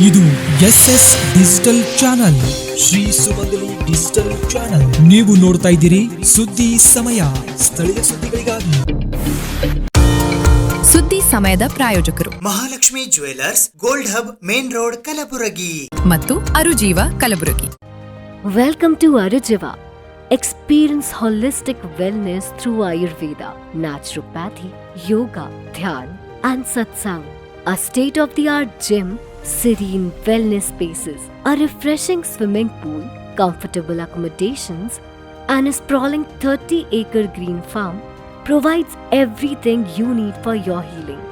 ಇದು SS digital channel, Shri ಸುಮಂಗಲಿ digital channel. ನೀವು ನೋಡ್ತಾ ಇದ್ದೀರಿ ಸುದ್ದಿ ಸಮಯ, ಸ್ಥಳೀಯ ಸುದ್ದಿಗಳಿಗಾಗಿ. ಸುದ್ದಿ ಸಮಯದ ಪ್ರಾಯೋಜಕರು Mahalakshmi jewellers, gold hub, main road, Kalaburagi ಮತ್ತು ಅರುಜೀವ Kalaburagi. Welcome to Arujiva. Experience holistic wellness through Ayurveda, naturopathy, yoga, dhyan and satsang. A state-of-the-art gym, serene wellness spaces, a refreshing swimming pool, comfortable accommodations and a sprawling 30-acre green farm provides everything you need for your healing.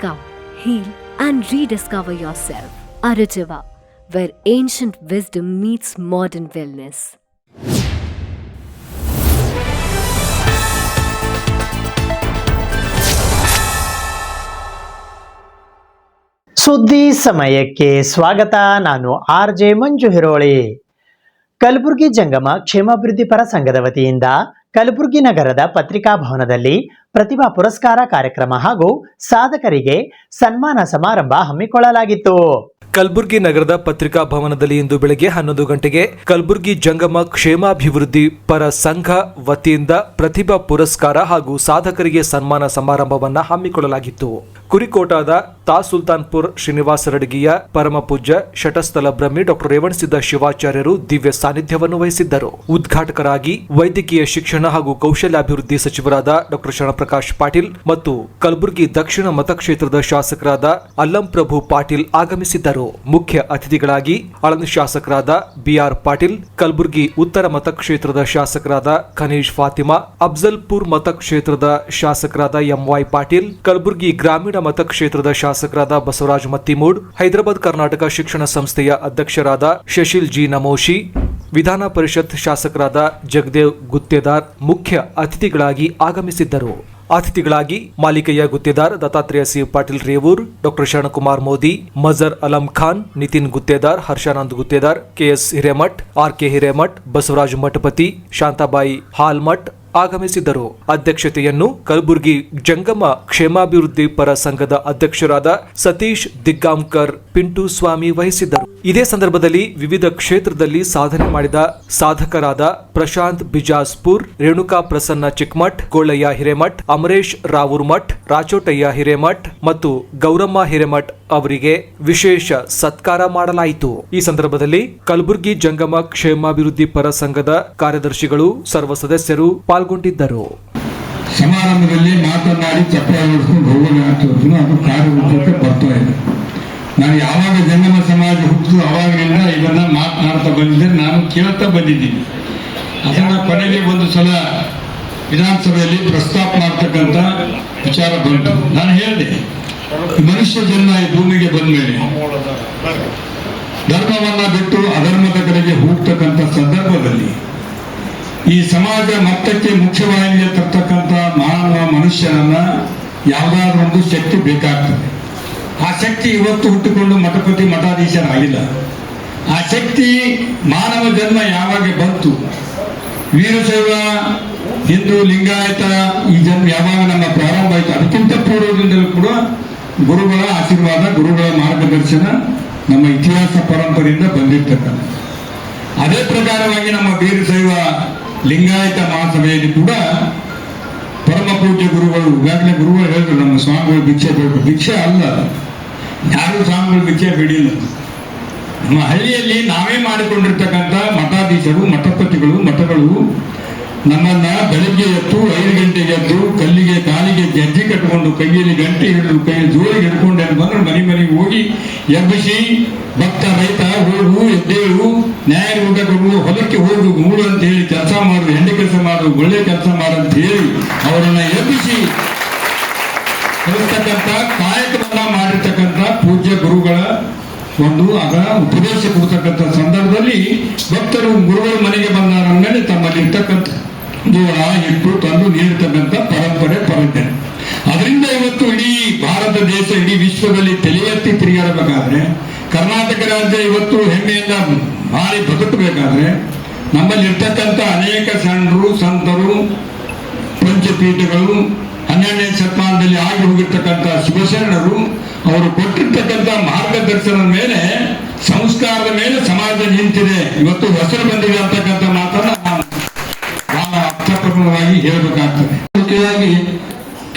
Come, heal and rediscover yourself. Arujiva, where ancient wisdom meets modern wellness. ಸುದ್ದಿ ಸಮಯಕ್ಕೆ ಸ್ವಾಗತ. ನಾನು RJ ಮಂಜು ಹಿರೋಳಿ. ಕಲಬುರಗಿ ಜಂಗಮ ಕ್ಷೇಮಾಭಿವೃದ್ಧಿ ಪರ ಸಂಘದ ವತಿಯಿಂದ ಕಲಬುರಗಿ ನಗರದ ಪತ್ರಿಕಾ ಭವನದಲ್ಲಿ ಪ್ರತಿಭಾ ಪುರಸ್ಕಾರ ಕಾರ್ಯಕ್ರಮ ಹಾಗೂ ಸಾಧಕರಿಗೆ ಸನ್ಮಾನ ಸಮಾರಂಭ ಹಮ್ಮಿಕೊಳ್ಳಲಾಗಿತ್ತು. ಕಲಬುರಗಿ ನಗರದ ಪತ್ರಿಕಾ ಭವನದಲ್ಲಿ ಇಂದು ಬೆಳಗ್ಗೆ 11 ಗಂಟೆಗೆ ಕಲಬುರಗಿ ಜಂಗಮ ಕ್ಷೇಮಾಭಿವೃದ್ಧಿ ಪರ ಸಂಘ ವತಿಯಿಂದ ಪ್ರತಿಭಾ ಪುರಸ್ಕಾರ ಹಾಗೂ ಸಾಧಕರಿಗೆ ಸನ್ಮಾನ ಸಮಾರಂಭವನ್ನ ಹಮ್ಮಿಕೊಳ್ಳಲಾಗಿತ್ತು. ಕುರಿಕೋಟಾದ ತಾಸುಲ್ತಾನ್ಪುರ್ ಶ್ರೀನಿವಾಸ ರಡಗಿಯ ಪರಮ ಪೂಜ್ಯ ಶಟಸ್ಥಲ ಬ್ರಹ್ಮಿ ಡಾಕ್ಟರ್ ರೇವಣಸಿದ್ದ ಶಿವಾಚಾರ್ಯರು ದಿವ್ಯ ಸಾನ್ನಿಧ್ಯವನ್ನು ವಹಿಸಿದ್ದರು. ಉದ್ಘಾಟಕರಾಗಿ ವೈದ್ಯಕೀಯ ಶಿಕ್ಷಣ ಹಾಗೂ ಕೌಶಲ್ಯಾಭಿವೃದ್ಧಿ ಸಚಿವರಾದ ಡಾಕ್ಟರ್ ಶರಣಪ್ರಕಾಶ್ ಪಾಟೀಲ್ ಮತ್ತು ಕಲಬುರಗಿ ದಕ್ಷಿಣ ಮತಕ್ಷೇತ್ರದ ಶಾಸಕರಾದ ಅಲ್ಲಂ ಪ್ರಭು ಪಾಟೀಲ್ ಆಗಮಿಸಿದ್ದರು. ಮುಖ್ಯ ಅತಿಥಿಗಳಾಗಿ ಆಳಂದ ಶಾಸಕರಾದ BR ಪಾಟೀಲ್, ಕಲಬುರಗಿ ಉತ್ತರ ಮತಕ್ಷೇತ್ರದ ಶಾಸಕರಾದ ಖನೀಜ್ ಫಾತಿಮಾ, ಅಫ್ಜಲ್ಪುರ್ ಮತಕ್ಷೇತ್ರದ ಶಾಸಕರಾದ MY ಪಾಟೀಲ್, ಕಲಬುರಗಿ ಗ್ರಾಮೀಣ ಮತಕ್ಷೇತ್ರದ ಶಾಸಕರಾದ ಬಸವರಾಜ್ ಮತ್ತಿಮೂಡ್, ಹೈದರಾಬಾದ್ ಕರ್ನಾಟಕ ಶಿಕ್ಷಣ ಸಂಸ್ಥೆಯ ಅಧ್ಯಕ್ಷರಾದ ಶಶಿಲ್ ಜಿ ನಮೋಶಿ, ವಿಧಾನ ಪರಿಷತ್ ಶಾಸಕರಾದ ಜಗದೇವ್ ಗುತ್ತೇದಾರ್ ಮುಖ್ಯ ಅತಿಥಿಗಳಾಗಿ ಆಗಮಿಸಿದ್ದರು. ಅತಿಥಿಗಳಾಗಿ Malikayya Guttedar, Dattatreya C Patil Revoor, doctor Sharanakumar Modi, Mazhar Alam Khan, Nitin Guttedar, Harshanand Guttedar, KS Hiremath, RK Hiremath, Basavaraj Mathapati, Shantabai Halmath ಆಗಮಿಸಿದ್ದರು. ಅಧ್ಯಕ್ಷತೆಯನ್ನು ಕಲಬುರಗಿ ಜಂಗಮ ಕ್ಷೇಮಾಭಿವೃದ್ಧಿ ಪರ ಸಂಘದ ಅಧ್ಯಕ್ಷರಾದ ಸತೀಶ್ ದಿಗ್ಗಾಂಕರ್ ಪಿಂಟು ಸ್ವಾಮಿ ವಹಿಸಿದ್ದರು. ಇದೇ ಸಂದರ್ಭದಲ್ಲಿ ವಿವಿಧ ಕ್ಷೇತ್ರದಲ್ಲಿ ಸಾಧನೆ ಮಾಡಿದ ಸಾಧಕರಾದ ಪ್ರಶಾಂತ್ ಬಿಜಾಸ್ಪುರ್, ರೇಣುಕಾ ಪ್ರಸನ್ನ ಚಿಕ್ಮಠ್, ಗೋಳಯ್ಯ ಹಿರೇಮಠ್, ಅಮರೇಶ್ ರಾವೂರ್ ಮಠ್, ರಾಚೋಟಯ್ಯ ಹಿರೇಮಠ್ ಮತ್ತು ಗೌರಮ್ಮ ಹಿರೇಮಠ್ ಅವರಿಗೆ ವಿಶೇಷ ಸತ್ಕಾರ ಮಾಡಲಾಯಿತು. ಈ ಸಂದರ್ಭದಲ್ಲಿ ಕಲಬುರಗಿ ಜಂಗಮ ಕ್ಷೇಮಾಭಿವೃದ್ಧಿ ಪರ ಸಂಘದ ಕಾರ್ಯದರ್ಶಿಗಳು, ಸರ್ವ ಸದಸ್ಯರು ಪಾಲ್ಗೊಂಡಿದ್ದರು. ಸಮಾರಂಭದಲ್ಲಿ ಮಾತನಾಡಿ ಚಪ್ಪಾಳೆ ಹೊಡೆದುಕೊಂಡು ಹೋಗೋಣ ಅಂತ ಅದು ಕಾರ್ಯರೂಪಕ್ಕೆ ಬರ್ತಾ ಇದೆ. ನಾನು ಯಾವಾಗ ಜಂಗಮ ಸಮಾಜ ಹುಟ್ಟಿದ್ರು ಅವಾಗಿನಿಂದ ಇದನ್ನ ಮಾತನಾಡ್ತಾ ಬಂದಿದ್ದೆ, ನಾನು ಕೇಳ್ತಾ ಬಂದಿದ್ದೀನಿ. ಅದನ್ನ ಕೊನೆಗೆ ಒಂದು ಸಲ ವಿಧಾನಸಭೆಯಲ್ಲಿ ಪ್ರಸ್ತಾಪ ಮಾಡ್ತಕ್ಕಂಥ ವಿಚಾರ ಬಂತು. ನಾನು ಹೇಳಿದೆ, ಮನುಷ್ಯ ಜನ್ಮ ಈ ಭೂಮಿಗೆ ಬಂದ ಮೇಲೆ ಧರ್ಮವನ್ನ ಬಿಟ್ಟು ಅಧರ್ಮದ ಕಡೆಗೆ ಹೋಗ್ತಕ್ಕಂಥ ಸಂದರ್ಭದಲ್ಲಿ ಈ ಸಮಾಜ ಮತ್ತಕ್ಕೆ ಮುಖ್ಯವಾಹಿನಿಗೆ ತರ್ತಕ್ಕಂಥ ಮಾನವ ಮನುಷ್ಯನನ್ನ ಯಾವುದಾದ್ರೂ ಒಂದು ಶಕ್ತಿ ಬೇಕಾಗ್ತದೆ. ಆ ಶಕ್ತಿ ಇವತ್ತು ಹುಟ್ಟಿಕೊಂಡು ಮಠಪತಿ ಮಠಾಧೀಶರಾಗಿಲ್ಲ. ಆ ಶಕ್ತಿ ಮಾನವ ಜನ್ಮ ಯಾವಾಗ ಬಂತು, ವೀರಶೈವ ಹಿಂದೂ ಲಿಂಗಾಯತ ಈ ಜನ್ಮ ಯಾವಾಗ ನಮ್ಮ ಪ್ರಾರಂಭ ಆಯಿತು, ಅದಕ್ಕಿಂತ ಪೂರ್ವದಿಂದಲೂ ಕೂಡ ಗುರುಗಳ ಆಶೀರ್ವಾದ, ಗುರುಗಳ ಮಾರ್ಗದರ್ಶನ ನಮ್ಮ ಇತಿಹಾಸ ಪರಂಪರೆಯಿಂದ ಬಂದಿರ್ತಕ್ಕಂಥ. ಅದೇ ಪ್ರಕಾರವಾಗಿ ನಮ್ಮ ವೀರಶೈವ ಲಿಂಗಾಯತ ಮಹಾಸಭೆಯಲ್ಲಿ ಕೂಡ ಪರಮ ಪೂಜ್ಯ ಗುರುಗಳು, ಈಗಾಗಲೇ ಗುರುಗಳು ಹೇಳಿದ್ರು, ನಮ್ಮ ಸ್ವಾಮಿಗಳು ಭಿಕ್ಷೆ ಬೇಡ. ಭಿಕ್ಷೆ ಅಲ್ಲ, ಯಾರು ಸ್ವಾಮಿಗಳು ಭಿಕ್ಷೆ ಬೇಡಿಲ್ಲ. ನಮ್ಮ ಹಳ್ಳಿಯಲ್ಲಿ ನಾವೇ ಮಾಡಿಕೊಂಡಿರ್ತಕ್ಕಂಥ ಮಠಾಧೀಶರು, ಮಠಪತಿಗಳು, ಮಠಗಳು ನಮ್ಮನ್ನ ಬೆಳಗ್ಗೆ ಎದ್ದು 5 ಗಂಟೆಗೆ ಎದ್ದು ಕಲ್ಲಿಗೆ ಕಾಲಿಗೆ ಗೆಜ್ಜೆ ಕಟ್ಟಿಕೊಂಡು ಕೈಯಲ್ಲಿ ಗಂಟೆ ಹಿಡಿದು ಕೈಯಲ್ಲಿ ಜೋಳಿಗೆ ಹಿಡ್ಕೊಂಡು ಬಂದ್ರೆ ಮನೆಗೆ ಹೋಗಿ ಎಬ್ಬಿಸಿ, ಭಕ್ತ ರೈತ ಹೋಗು, ಎದ್ದೇಳು, ನ್ಯಾಯ ಊಟಗಳು, ಹೊಲಕ್ಕೆ ಹೋಗು, ಮೂಡು ಅಂತ ಹೇಳಿ ಕೆಲಸ ಮಾಡು, ಹೆಂಡೆ ಕೆಲಸ ಮಾಡು, ಒಳ್ಳೆ ಕೆಲಸ ಮಾಡು ಅಂತ ಹೇಳಿ ಅವರನ್ನ ಎಬ್ಬಿಸಿ ಕಲಿಸ್ತಕ್ಕಂಥ ಕಾಯಕವನ್ನ ಮಾಡಿರ್ತಕ್ಕಂಥ ಪೂಜ್ಯ ಗುರುಗಳ ಒಂದು ಆಗ ಉಪದೇಶ ಕೊಡ್ತಕ್ಕಂಥ ಸಂದರ್ಭದಲ್ಲಿ ಭಕ್ತರು ಗುರುಗಳ ಮನೆಗೆ ಬಂದಾರ ಮೇಲೆ ತಮ್ಮಲ್ಲಿ ಇರ್ತಕ್ಕಂಥ ಜೋಳ ಹಿಟ್ಟು ತಂದು ನೀಡಿರ್ತಕ್ಕಂಥ ಪರಂಪರೆ ಪರಂಪರೆ. ಅದರಿಂದ ಇವತ್ತು ಇಡೀ ಭಾರತ ದೇಶ, ಇಡೀ ವಿಶ್ವದಲ್ಲಿ ತಲೆ ಎತ್ತಿ ತಿರುಗಾಡಬೇಕಾದ್ರೆ, ಕರ್ನಾಟಕ ರಾಜ್ಯ ಇವತ್ತು ಹೆಮ್ಮೆಯಿಂದ ಭಾರಿ ಬದುಕಬೇಕಾದ್ರೆ ನಮ್ಮಲ್ಲಿ ಇರ್ತಕ್ಕಂಥ ಅನೇಕ ಶರಣರು, ಸಂತರು, ಪಂಚಪೀಠಗಳು, 12ನೇ ಶತಮಾನದಲ್ಲಿ ಆಗಿ ಹೋಗಿರ್ತಕ್ಕಂಥ ಶಿವಶರಣರು ಅವರು ಕೊಟ್ಟಿರ್ತಕ್ಕಂಥ ಮಾರ್ಗದರ್ಶನದ ಮೇಲೆ, ಸಂಸ್ಕಾರದ ಮೇಲೆ ಸಮಾಜ ನಿಂತಿದೆ, ಇವತ್ತು ಹೆಸರು ಬಂದಿದೆ ಅಂತಕ್ಕಂಥ ಮಾತನ್ನ ನಾವು ಬಹಳ ಅರ್ಥಪೂರ್ಣವಾಗಿ ಹೇಳಬೇಕಾಗ್ತದೆ. ಮುಖ್ಯವಾಗಿ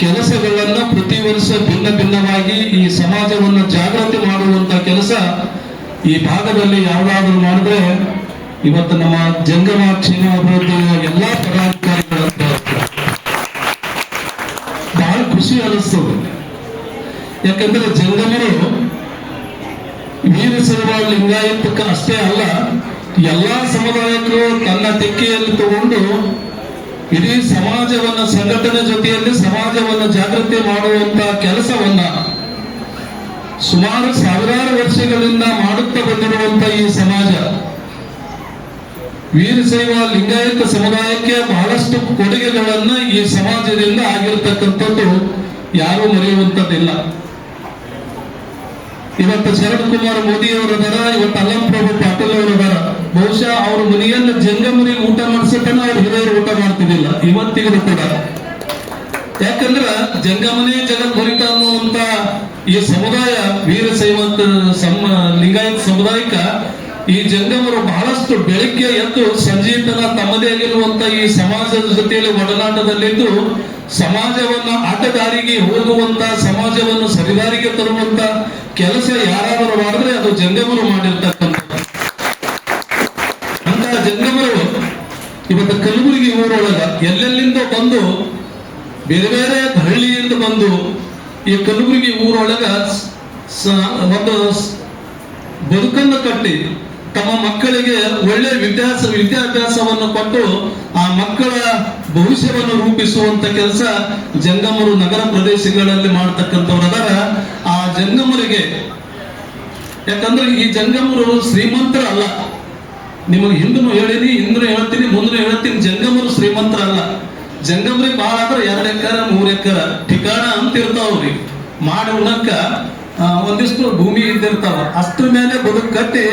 ಕೆಲಸಗಳನ್ನ ಪ್ರತಿ ವರ್ಷ ಭಿನ್ನ ಭಿನ್ನವಾಗಿ ಈ ಸಮಾಜವನ್ನು ಜಾಗೃತಿ ಮಾಡುವಂತ ಕೆಲಸ ಈ ಭಾಗದಲ್ಲಿ ಯಾವುದಾದ್ರೂ ಮಾಡಿದ್ರೆ ಇವತ್ತು ನಮ್ಮ ಜಂಗಮ ಕ್ಷೇಮ ಅಭಿವೃದ್ಧಿಯ ಎಲ್ಲಾ ಪದಾಧಿಕಾರಿಗಳಂತ ಬಹಳ ಖುಷಿ ಅನಿಸ್ತದೆ. ಯಾಕಂದ್ರೆ ಜಂಗಮರು ವೀರಶೈವ ಲಿಂಗಾಯತಕ್ಕೆ ಅಷ್ಟೇ ಅಲ್ಲ, ಎಲ್ಲಾ ಸಮುದಾಯಕ್ಕೂ ತನ್ನ ತೆಕ್ಕೆಯಲ್ಲಿ ತಗೊಂಡು ಇಡೀ ಸಮಾಜವನ್ನ ಸಂಘಟನೆ ಜೊತೆಯಲ್ಲಿ ಸಮಾಜವನ್ನು ಜಾಗೃತಿ ಮಾಡುವಂತ ಕೆಲಸವನ್ನ ಸುಮಾರು ಸಾವಿರಾರು ವರ್ಷಗಳಿಂದ ಮಾಡುತ್ತಾ ಬಂದಿರುವಂತ ಈ ಸಮಾಜ ವೀರಶೈವ ಲಿಂಗಾಯತ ಸಮುದಾಯಕ್ಕೆ ಬಹಳಷ್ಟು ಕೊಡುಗೆಗಳನ್ನ ಈ ಸಮಾಜದಿಂದ ಆಗಿರತಕ್ಕಂಥದ್ದು ಯಾರೂ ಮರೆಯುವಂತದ್ದಿಲ್ಲ. ಇವತ್ತು ಶರದ್ ಕುಮಾರ್ ಮೋದಿ ಅವರದಾರ, ಇವತ್ತು ಅಲ್ಲಂ ಪ್ರಭು ಪಾಟೀಲ್ ಅವರದಾರ. ಬಹುಶಃ ಅವ್ರ ಮನೆಯಲ್ಲಿ ಜಂಗಮರಿಗೆ ಊಟ ಮಾಡಿಸತನ ಅವ್ರ ಹಿರಿಯರು ಊಟ ಮಾಡ್ತಿದ್ದಿಲ್ಲ ಇವತ್ತಿಗೂ ಕೂಡ. ಯಾಕಂದ್ರ ಜಂಗಮನೇ ಜಗತ್ ಹೊರಿತ ಅನ್ನುವಂತ ಈ ಸಮುದಾಯ ವೀರಶೈವ ಲಿಂಗಾಯತ ಸಮುದಾಯಕ್ಕ ಈ ಜಂಗಮರು ಬಹಳಷ್ಟು ಬೆಳಿಗ್ಗೆ ಎದ್ದು ಸಂಜೆ ತನ ತಮ್ಮದೇ ಆಗಿರುವಂತ ಈ ಸಮಾಜದ ಜೊತೆಯಲ್ಲಿ ಒಡನಾಟದಲ್ಲಿದ್ದು ಸಮಾಜವನ್ನ ಅಡ್ಡದಾರಿಗೆ ಹೋಗುವಂತ, ಸಮಾಜವನ್ನು ಸರಿದಾರಿಗೆ ತರುವಂತ ಕೆಲಸ ಯಾರಾದರೂ ಮಾಡಿದ್ರೆ ಅದು ಜಂಗಮರು ಮಾಡಿರ್ತಕ್ಕಂಥ. ಅಂತ ಜಂಗಮರು ಇವತ್ತು ಕಲಬುರಗಿ ಊರೊಳಗ ಎಲ್ಲೆಲ್ಲಿಂದ ಬಂದು ಬೇರೆ ಬೇರೆ ಹಳ್ಳಿಯಿಂದ ಬಂದು ಈ ಕಲಬುರಗಿ ಊರೊಳಗ ಒಂದು ಬದುಕನ್ನು ಕಟ್ಟಿ ತಮ್ಮ ಮಕ್ಕಳಿಗೆ ಒಳ್ಳೆ ವಿದ್ಯಾಭ್ಯಾಸವನ್ನು ಕೊಟ್ಟು ಆ ಮಕ್ಕಳ ಭವಿಷ್ಯವನ್ನು ರೂಪಿಸುವಂತ ಕೆಲಸ ಜಂಗಮರು ನಗರ ಪ್ರದೇಶಗಳಲ್ಲಿ ಮಾಡತಕ್ಕಂಥವ್ರದಾರ. ಆ ಜಂಗಮರಿಗೆ, ಯಾಕಂದ್ರೆ ಈ ಜಂಗಮರು ಶ್ರೀಮಂತರಲ್ಲ. ನಿಮಗೆ ಹಿಂದೂ ಹೇಳಿನಿ, ಇಂದ್ರೂ ಹೇಳ್ತೀನಿ, ಮುಂದೂ ಹೇಳ್ತೀನಿ, ಜಂಗಮರು ಶ್ರೀಮಂತರಲ್ಲ. ಜಂಗಮರಿಗೆ ಬಹಳ ಅಂದ್ರೆ 2 ಎಕರೆ 3 ಎಕರೆ ಠಿಕಾಣ ಅಂತ ಇರ್ತಾವ್ರಿ. ಮಾಡಿ ಉಣ್ಣಕ್ಕ ಒಂದಿಷ್ಟು ಭೂಮಿ ಇದ್ದಿರ್ತಾವ. ಅಷ್ಟ್ರ ಮೇಲೆ ಬದುಕು ಕಟ್ಟಿ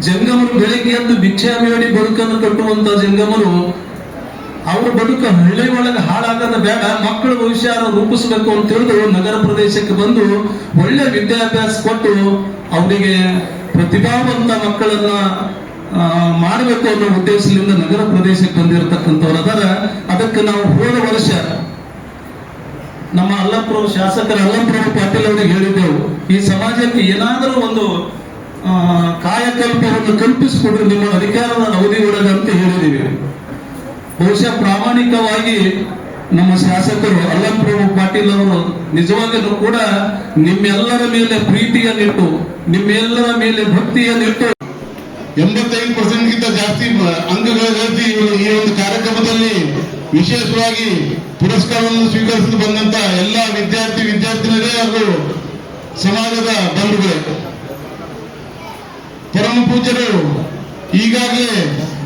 ಜಂಗಮರು ಬೆಳಿಗ್ಗೆ ಎದ್ದು ಭಿಕ್ಷೆ ಬೇಡಿ ಬದುಕನ್ನು ಕಟ್ಟುವಂತ ಜಂಗಮರು ಅವ್ರ ಬದುಕು ಹಳ್ಳಿ ಒಳಗೆ ಹಾಳಾಗದ ಬೇಡ, ಮಕ್ಕಳ ಭವಿಷ್ಯ ರೂಪಿಸ್ಬೇಕು ಅಂತ ತಿಳಿದು ನಗರ ಪ್ರದೇಶಕ್ಕೆ ಬಂದು ಒಳ್ಳೆ ವಿದ್ಯಾಭ್ಯಾಸ ಕೊಟ್ಟು ಅವರಿಗೆ ಪ್ರತಿಭಾವಂತ ಮಕ್ಕಳನ್ನ ಮಾಡಬೇಕು ಅನ್ನೋ ಉದ್ದೇಶದಿಂದ ನಗರ ಪ್ರದೇಶಕ್ಕೆ ಬಂದಿರತಕ್ಕಂಥವ್ರು ಅದರ. ಅದಕ್ಕೆ ನಾವು ಹೋದ ವರ್ಷ ನಮ್ಮ ಅಲ್ಲಂಪ್ರಭು ಶಾಸಕರ ಅಲ್ಲಂಪ್ರಭು ಪಾಟೀಲ್ ಅವರಿಗೆ ಹೇಳಿದ್ದೆವು, ಈ ಸಮಾಜಕ್ಕೆ ಏನಾದರೂ ಒಂದು ಕಾಯಕಲ್ಪವನ್ನು ಕಲ್ಪಿಸಿಕೊಡ್ರಿ ನಿಮ್ಮ ಅಧಿಕಾರದ ಅವಧಿ ಒಳಗೆ ಅಂತ ಹೇಳಿದ್ದೀವಿ. ಬಹುಶಃ ಪ್ರಾಮಾಣಿಕವಾಗಿ ನಮ್ಮ ಶಾಸಕರು ಅಲ್ಲಂಪ್ರಭು ಪಾಟೀಲ್ ಅವರು ನಿಜವಾಗಿಯೂ ಕೂಡ ನಿಮ್ಮೆಲ್ಲರ ಮೇಲೆ ಪ್ರೀತಿಯನ್ನಿಟ್ಟು, ನಿಮ್ಮೆಲ್ಲರ ಮೇಲೆ ಭಕ್ತಿಯನ್ನಿಟ್ಟು 85% ಜಾಸ್ತಿ ಅಂಕಗಳ ಗಳಿಸಿ ಈ ಒಂದು ಕಾರ್ಯಕ್ರಮದಲ್ಲಿ ವಿಶೇಷವಾಗಿ ಪುರಸ್ಕಾರವನ್ನು ಸ್ವೀಕರಿಸಲು ಬಂದಂತ ಎಲ್ಲ ವಿದ್ಯಾರ್ಥಿನಿಯರೇ ಹಾಗೂ ಸಮಾಜದ ಬಂಧುಗಳೇ, ಪರಮ ಪೂಜ್ಯರು ಈಗಾಗಲೇ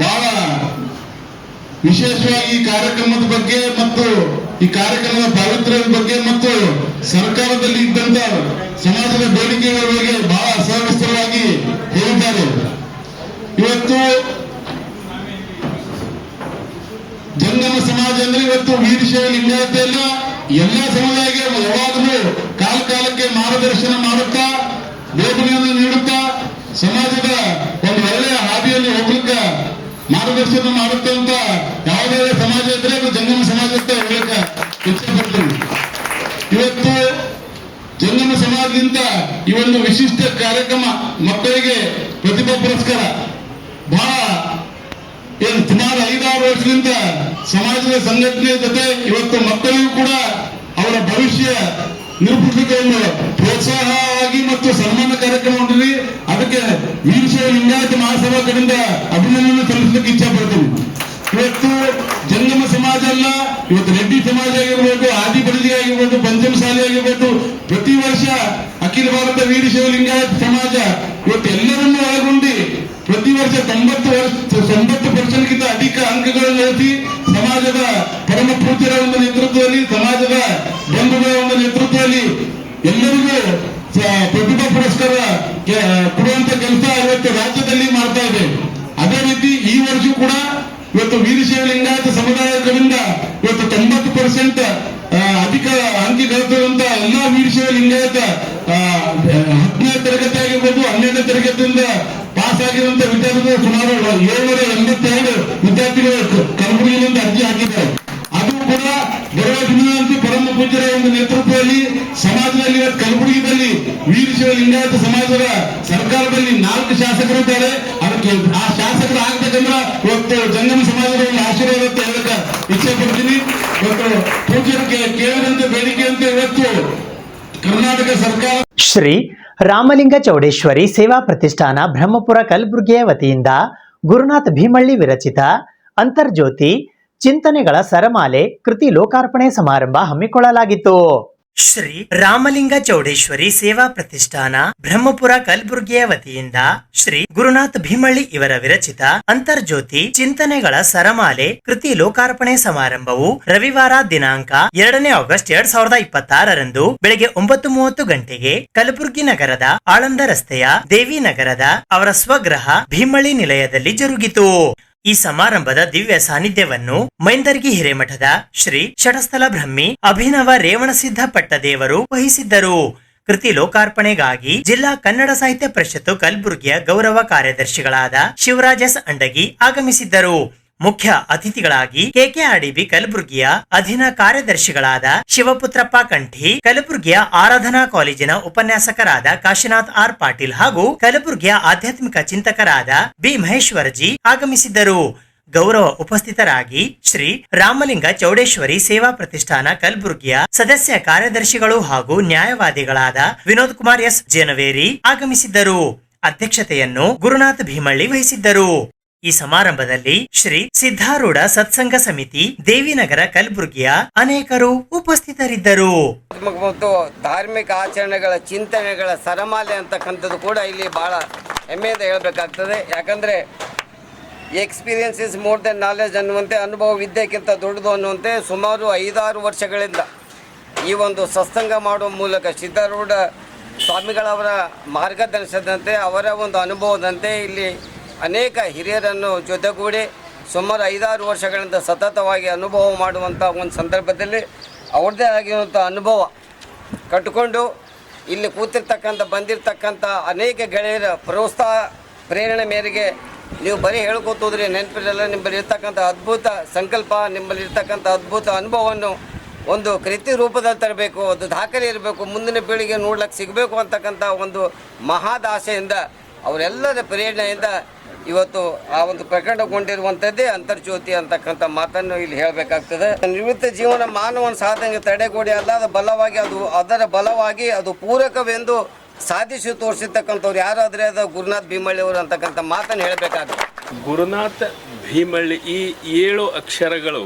ಬಹಳ ವಿಶೇಷವಾಗಿ ಈ ಕಾರ್ಯಕ್ರಮದ ಬಗ್ಗೆ ಮತ್ತು ಈ ಕಾರ್ಯಕ್ರಮದ ಪಾವಿತ್ರ್ಯದ ಬಗ್ಗೆ ಮತ್ತು ಸರ್ಕಾರದಲ್ಲಿ ಇದ್ದಂತ ಸಮಾಜದ ಬೇಡಿಕೆಗಳ ಬಗ್ಗೆ ಬಹಳ ಸವಿಸ್ತರವಾಗಿ ಹೇಳಿದ್ದಾರೆ. ಇವತ್ತು ಜಂಗಮ ಸಮಾಜ ಅಂದ್ರೆ ಇವತ್ತು ವೀರಶೈವ ಲಿಂಗಾಯತ ಎಲ್ಲ ಸಮುದಾಯಕ್ಕೆ ಯಾವಾಗಲೂ ಕಾಲಕ್ಕೆ ಮಾರ್ಗದರ್ಶನ ಮಾಡುತ್ತಾ, ಬೋಧನೆಯನ್ನು ನೀಡುತ್ತಾ, ಸಮಾಜದ ಒಂದು ಒಳ್ಳೆಯ ಹಾದಿಯಲ್ಲಿ ಹೋಗ್ಲಿಕ್ಕೆ ಮಾರ್ಗದರ್ಶನ ಮಾಡುತ್ತೆ ಅಂತ ಯಾವುದೇ ಸಮಾಜ ಇದ್ರೆ ಅದು ಜಂಗಮ ಸಮಾಜ ಅಂತ ಹೇಳಕ್ಕೆ ಇಚ್ಛೆ ಪಡ್ತೀನಿ. ಇವತ್ತು ಜಂಗಮ ಸಮಾಜದಿಂದ ಈ ಒಂದು ವಿಶಿಷ್ಟ ಕಾರ್ಯಕ್ರಮ ಮಕ್ಕಳಿಗೆ ಪ್ರತಿಭಾ ಪುರಸ್ಕಾರ ಬಹಳ ಸುಮಾರು 5-6 ವರ್ಷದಿಂದ ಸಮಾಜದ ಸಂಘಟನೆ ಜೊತೆ ಇವತ್ತು ಮಕ್ಕಳಿಗೂ ಕೂಡ ಅವರ ಭವಿಷ್ಯ ನಿರೂಪಿಸಲಿಕ್ಕೆ ಒಂದು ಪ್ರೋತ್ಸಾಹವಾಗಿ ಮತ್ತು ಸನ್ಮಾನ ಕಾರ್ಯಕ್ರಮ ಹೊಂದಿದ್ವಿ. ಅದಕ್ಕೆ ವೀರಶೈವ ಲಿಂಗಾಯತ ಮಹಾಸಭಾ ಕಡೆಯಿಂದ ಅಭಿನಂದನೆ ಸಲ್ಲಿಸಲಿಕ್ಕೆ ಇಚ್ಛೆ ಪಡ್ತೀನಿ. ಇವತ್ತು ಜಂಗಮ ಸಮಾಜ ಅಲ್ಲ, ಇವತ್ತು ರೆಡ್ಡಿ ಸಮಾಜ ಆಗಿರ್ಬೋದು, ಆದಿ ಬಡಜಿ ಆಗಿರ್ಬೋದು, ಪಂಚಮಸಾಲಿ ಆಗಿರ್ಬೋದು, ಪ್ರತಿ ವರ್ಷ ಅಖಿಲ ಭಾರತ ವೀರಶೈವ ಲಿಂಗಾಯತ ಸಮಾಜ ಇವತ್ತು ಎಲ್ಲರನ್ನೂ ಒಳಗೊಂಡು ಪ್ರತಿ ವರ್ಷ 90% ಅಧಿಕ ಅಂಕಗಳನ್ನು ಗಳಿಸಿ ಸಮಾಜದ ಪರಮ ಪೂಜ್ಯರ ಒಂದು ನೇತೃತ್ವದಲ್ಲಿ, ಸಮಾಜದ ಬಂಧುಗಳ ಒಂದು ನೇತೃತ್ವದಲ್ಲಿ ಎಲ್ಲರಿಗೂ ಪ್ರತಿಭಾ ಪುರಸ್ಕಾರ ಕೊಡುವಂತ ಕೆಲಸ ಇವತ್ತು ರಾಜ್ಯದಲ್ಲಿ ಮಾಡ್ತಾ ಇದೆ. ಅದೇ ರೀತಿ ಈ ವರ್ಷ ಕೂಡ ಇವತ್ತು ವೀರಶೈವ ಲಿಂಗಾಯತ ಸಮುದಾಯಗಳಿಂದ ಇವತ್ತು 90% ಅಧಿಕ ಅಂಕಿ ಗಳಿಸಿರುವಂತ ಎಲ್ಲಾ ವೀರಶೈವ ಲಿಂಗಾಯತ 10ನೇ ತರಗತಿ ಆಗಿರ್ಬೋದು 12ನೇ ತರಗತಿಯಿಂದ ಪಾಸ್ ಆಗಿರುವಂತ ವಿದ್ಯಾರ್ಥಿಗಳು ಸುಮಾರು 782 ವಿದ್ಯಾರ್ಥಿಗಳು ಕಲಬುರಗಿಯಿಂದ ಅರ್ಜಿ ಹಾಕಿದ್ದಾರೆ. ಅದು ಕೂಡ ಬರುವ ದಿನದಂತೆ ಪರಮ ಪೂಜ್ಯರ ಒಂದು ನೇತೃತ್ವದಲ್ಲಿ ಸಮಾಜದಲ್ಲಿ ಕಲಬುರಗಿಯಲ್ಲಿ ವೀರಶೈವ ಲಿಂಗಾಯತ ಸಮಾಜದ ಸರ್ಕಾರದಲ್ಲಿ 4 ಶಾಸಕರಿದ್ದಾರೆ. ಅದಕ್ಕೆ ಆ ಶಾಸಕರು ಆಗ್ಬೇಕಂದ್ರೆ ಇವತ್ತು ಜಂಗಮ ಸಮಾಜದ ಒಂದು ಆಶೀರ್ವಾದ ಅಂತ ಹೇಳಕ್ಕೆ ಇಚ್ಛೆ ಪಡ್ತೀನಿ. ಇವತ್ತು ಪೂಜ್ಯರಿಗೆ ಕೇಳಿದಂತೆ ಬೇಡಿಕೆಯಂತೆ ಇವತ್ತು ಕರ್ನಾಟಕ ಸರ್ಕಾರ ಶ್ರೀ ರಾಮಲಿಂಗ ಚೌಡೇಶ್ವರಿ ಸೇವಾ ಪ್ರತಿಷ್ಠಾನ ಬ್ರಹ್ಮಪುರ ಕಲಬುರಗಿಯ ವತಿಯಿಂದ ಗುರುನಾಥ್ ಭೀಮಳ್ಳಿ ವಿರಚಿತ ಅಂತರ್ಜ್ಯೋತಿ ಚಿಂತನೆಗಳ ಸರಮಾಲೆ ಕೃತಿ ಲೋಕಾರ್ಪಣೆ ಸಮಾರಂಭ ಹಮ್ಮಿಕೊಳ್ಳಲಾಗಿತ್ತು. ಶ್ರೀ ರಾಮಲಿಂಗ ಚೌಡೇಶ್ವರಿ ಸೇವಾ ಪ್ರತಿಷ್ಠಾನ ಬ್ರಹ್ಮಪುರ ಕಲಬುರಗಿಯ ವತಿಯಿಂದ ಶ್ರೀ ಗುರುನಾಥ್ ಭೀಮಳ್ಳಿ ಇವರ ವಿರಚಿತ ಅಂತರ್ಜ್ಯೋತಿ ಚಿಂತನೆಗಳ ಸರಮಾಲೆ ಕೃತಿ ಲೋಕಾರ್ಪಣೆ ಸಮಾರಂಭವು ರವಿವಾರ ದಿನಾಂಕ 2 ಆಗಸ್ಟ್ 2026 ಬೆಳಗ್ಗೆ 9:30 ಗಂಟೆಗೆ ಕಲಬುರಗಿ ನಗರದ ಆಳಂದ ರಸ್ತೆಯ ದೇವಿ ನಗರದ ಅವರ ಸ್ವಗೃಹ ಭೀಮಳ್ಳಿ ನಿಲಯದಲ್ಲಿ ಜರುಗಿತು. ಈ ಸಮಾರಂಭದ ದಿವ್ಯ ಸಾನ್ನಿಧ್ಯವನ್ನು ಮೈಂದರ್ಗಿ ಹಿರೇಮಠದ ಶ್ರೀ ಷಟಸ್ಥಲ ಬ್ರಹ್ಮಿ ಅಭಿನವ ರೇವಣಸಿದ್ಧ ಪಟ್ಟದೇವರು ವಹಿಸಿದ್ದರು. ಕೃತಿ ಲೋಕಾರ್ಪಣೆಗಾಗಿ ಜಿಲ್ಲಾ ಕನ್ನಡ ಸಾಹಿತ್ಯ ಪರಿಷತ್ತು ಕಲಬುರಗಿಯ ಗೌರವ ಕಾರ್ಯದರ್ಶಿಗಳಾದ ಶಿವರಾಜ್ ಎಸ್ ಅಂಡಗಿ ಆಗಮಿಸಿದ್ದರು. ಮುಖ್ಯ ಅತಿಥಿಗಳಾಗಿ ಕೆಕೆಆರ್ಡಿಬಿ ಕಲಬುರಗಿಯ ಅಧೀನ ಕಾರ್ಯದರ್ಶಿಗಳಾದ ಶಿವಪುತ್ರಪ್ಪ ಕಂಠಿ, ಕಲಬುರಗಿಯ ಆರಾಧನಾ ಕಾಲೇಜಿನ ಉಪನ್ಯಾಸಕರಾದ ಕಾಶಿನಾಥ್ ಆರ್ ಪಾಟೀಲ್ ಹಾಗೂ ಕಲಬುರಗಿಯ ಆಧ್ಯಾತ್ಮಿಕ ಚಿಂತಕರಾದ ಬಿ ಮಹೇಶ್ವರಜಿ ಆಗಮಿಸಿದ್ದರು. ಗೌರವ ಉಪಸ್ಥಿತರಾಗಿ ಶ್ರೀ ರಾಮಲಿಂಗ ಚೌಡೇಶ್ವರಿ ಸೇವಾ ಪ್ರತಿಷ್ಠಾನ ಕಲಬುರಗಿಯ ಸದಸ್ಯ ಕಾರ್ಯದರ್ಶಿಗಳು ಹಾಗೂ ನ್ಯಾಯವಾದಿಗಳಾದ ವಿನೋದ್ ಕುಮಾರ್ ಎಸ್ ಜೇನವೇರಿ ಆಗಮಿಸಿದ್ದರು. ಅಧ್ಯಕ್ಷತೆಯನ್ನು ಗುರುನಾಥ್ ಭೀಮಳ್ಳಿ ವಹಿಸಿದ್ದರು. ಈ ಸಮಾರಂಭದಲ್ಲಿ ಶ್ರೀ ಸಿದ್ಧಾರೂಢ ಸತ್ಸಂಗ ಸಮಿತಿ ದೇವಿನಗರ ಕಲಬುರಗಿಯ ಅನೇಕರು ಉಪಸ್ಥಿತರಿದ್ದರು. ಮತ್ತು ಧಾರ್ಮಿಕ ಆಚರಣೆಗಳ ಚಿಂತನೆಗಳ ಸರಮಾಲೆ ಅಂತಕ್ಕಂಥದ್ದು ಕೂಡ ಇಲ್ಲಿ ಬಹಳ ಹೆಮ್ಮೆಯಿಂದ ಹೇಳಬೇಕಾಗ್ತದೆ. ಯಾಕಂದರೆ experience is more than knowledge ಅನ್ನುವಂತೆ, ಅನುಭವ ವಿದ್ಯೆಗಿಂತ ದೊಡ್ಡದು ಅನ್ನುವಂತೆ ಸುಮಾರು 5-6 ವರ್ಷಗಳಿಂದ ಈ ಒಂದು ಸತ್ಸಂಗ ಮಾಡುವ ಮೂಲಕ ಸಿದ್ಧಾರೂಢ ಸ್ವಾಮಿಗಳವರ ಮಾರ್ಗದರ್ಶನದಂತೆ ಅವರ ಒಂದು ಅನುಭವದಂತೆ ಇಲ್ಲಿ ಅನೇಕ ಹಿರಿಯರನ್ನು ಜೊತೆಗೂಡಿ ಸುಮಾರು 5-6 ವರ್ಷಗಳಿಂದ ಸತತವಾಗಿ ಅನುಭವ ಮಾಡುವಂಥ ಒಂದು ಸಂದರ್ಭದಲ್ಲಿ ಅವ್ರದ್ದೇ ಆಗಿರುವಂಥ ಅನುಭವ ಕಟ್ಟಿಕೊಂಡು ಇಲ್ಲಿ ಬಂದಿರತಕ್ಕಂಥ ಅನೇಕ ಗೆಳೆಯರ ಪ್ರೋತ್ಸಾಹ ಪ್ರೇರಣೆ ಮೇರೆಗೆ ನೀವು ಬರೀ ಹೇಳ್ಕೊತೋದ್ರಿ ನೆನಪಿರಲ್ಲ, ನಿಮ್ಮಲ್ಲಿ ಇರ್ತಕ್ಕಂಥ ಅದ್ಭುತ ಸಂಕಲ್ಪ, ನಿಮ್ಮಲ್ಲಿ ಇರ್ತಕ್ಕಂಥ ಅದ್ಭುತ ಅನುಭವವನ್ನು ಒಂದು ಕೃತಿ ರೂಪದಲ್ಲಿ ತರಬೇಕು, ಅದು ದಾಖಲೆ ಇರಬೇಕು, ಮುಂದಿನ ಪೀಳಿಗೆ ನೋಡ್ಲಿಕ್ಕೆ ಸಿಗಬೇಕು ಅಂತಕ್ಕಂಥ ಒಂದು ಮಹಾದಾಸೆಯಿಂದ ಅವರೆಲ್ಲರ ಪ್ರೇರಣೆಯಿಂದ ಇವತ್ತು ಆ ಒಂದು ಪ್ರಕಟಗೊಂಡಿರುವಂಥದ್ದೇ ಅಂತರ್ಜ್ಯೋತಿ ಅಂತಕ್ಕಂಥ ಮಾತನ್ನು ಇಲ್ಲಿ ಹೇಳಬೇಕಾಗ್ತದೆ. ನಿವೃತ್ತ ಜೀವನ ಮಾನವನ ಸಾಧನೆಗೆ ತಡೆಗೋಡೆ ಅಲ್ಲ, ಅದರ ಬಲವಾಗಿ ಅದು ಪೂರಕವೆಂದು ಸಾಧಿಸಿ ತೋರಿಸಿರ್ತಕ್ಕಂಥವ್ರು ಯಾರಾದರೆ ಅದು ಗುರುನಾಥ್ ಭೀಮಳ್ಳಿ ಅವರು ಅಂತಕ್ಕಂಥ ಮಾತನ್ನು ಹೇಳಬೇಕಾಗ್ತದೆ. ಗುರುನಾಥ ಭೀಮಳ್ಳಿ ಈ 7 ಅಕ್ಷರಗಳು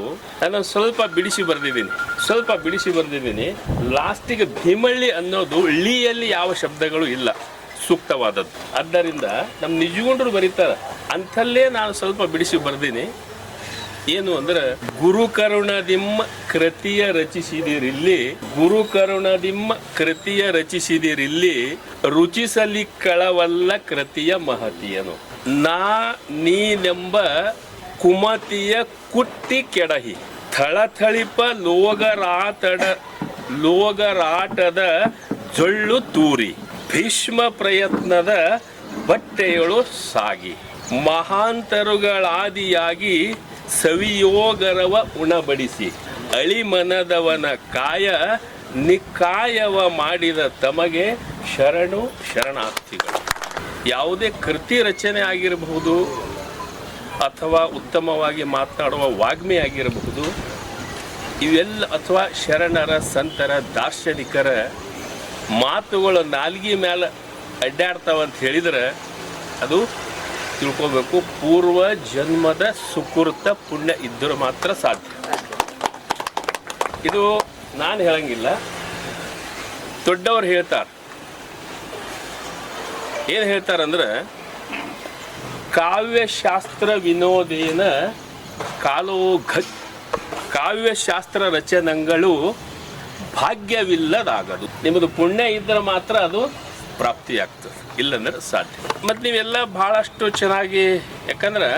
ನಾನು ಸ್ವಲ್ಪ ಬಿಡಿಸಿ ಬರೆದಿದ್ದೀನಿ. ಲಾಸ್ಟಿಗೆ ಭೀಮಳ್ಳಿ ಅನ್ನೋದು ಳಿಯಲ್ಲಿ ಯಾವ ಶಬ್ದಗಳು ಇಲ್ಲ, ಸೂಕ್ತವಾದದ್ದು. ಆದ್ದರಿಂದ ನಮ್ಮ ನಿಜಗೊಂಡರು ಬರೀತಾರೆ ಅಂಥಲ್ಲೇ ನಾನು ಸ್ವಲ್ಪ ಬಿಡಿಸಿ ಬರ್ದೀನಿ. ಏನು ಅಂದ್ರೆ ಗುರುಕರುಣದಿಮ್ಮ ಕೃತಿಯ ರಚಿಸಿದಿರಿಲ್ಲಿ ರುಚಿಸಲಿಕ್ಕಳವಲ್ಲ ಕೃತಿಯ ಮಹತಿಯನು. ನೀನೆಂಬ ಕುಮತಿಯ ಕುಟ್ಟಿ ಕೆಡಹಿ ಥಳಥಳಿಪ ಲೋಗರಾಟದ ಜೊಳ್ಳು ತೂರಿ ಭೀಷ್ಮ ಪ್ರಯತ್ನದ ಬಟ್ಟೆಯಳು ಸಾಗಿ ಮಹಾಂತರುಗಳಾದಿಯಾಗಿ ಸವಿಯೋಗರವ ಉಣಬಡಿಸಿ ಅಳಿಮನದವನ ಕಾಯ ನಿಕಾಯವ ಮಾಡಿದ ತಮಗೆ ಶರಣಾರ್ಥಿಗಳು. ಯಾವುದೇ ಕೃತಿ ರಚನೆ ಆಗಿರಬಹುದು ಅಥವಾ ಉತ್ತಮವಾಗಿ ಮಾತನಾಡುವ ವಾಗ್ಮಿ ಆಗಿರಬಹುದು, ಇವೆಲ್ಲ ಅಥವಾ ಶರಣರ ಸಂತರ ದಾರ್ಶನಿಕರ ಮಾತುಗಳು ನಾಲ್ಗಿ ಮೇಲೆ ಅಡ್ಡಾಡ್ತಾವಂತ ಹೇಳಿದರೆ ಅದು ತಿಳ್ಕೋಬೇಕು, ಪೂರ್ವ ಜನ್ಮದ ಸುಕೃತ ಪುಣ್ಯ ಇದ್ದರೂ ಮಾತ್ರ ಸಾಧ್ಯ. ಇದು ನಾನು ಹೇಳಂಗಿಲ್ಲ, ದೊಡ್ಡವರು ಹೇಳ್ತಾರೆ. ಏನು ಹೇಳ್ತಾರಂದ್ರೆ, ಕಾವ್ಯಶಾಸ್ತ್ರ ವಿನೋದೇನ ಕಾವ್ಯಶಾಸ್ತ್ರ ರಚನೆಗಳು ಭಾಗ್ಯವಿಲ್ಲದಾಗದು. ನಿಮ್ಮದು ಪುಣ್ಯ ಇದ್ದರೆ ಮಾತ್ರ ಅದು ಪ್ರಾಪ್ತಿಯಾಗ್ತದೆ, ಇಲ್ಲಂದ್ರೆ ಸಾಧ್ಯ. ಮತ್ತು ನೀವೆಲ್ಲ ಭಾಳಷ್ಟು ಚೆನ್ನಾಗಿ, ಯಾಕಂದ್ರೆ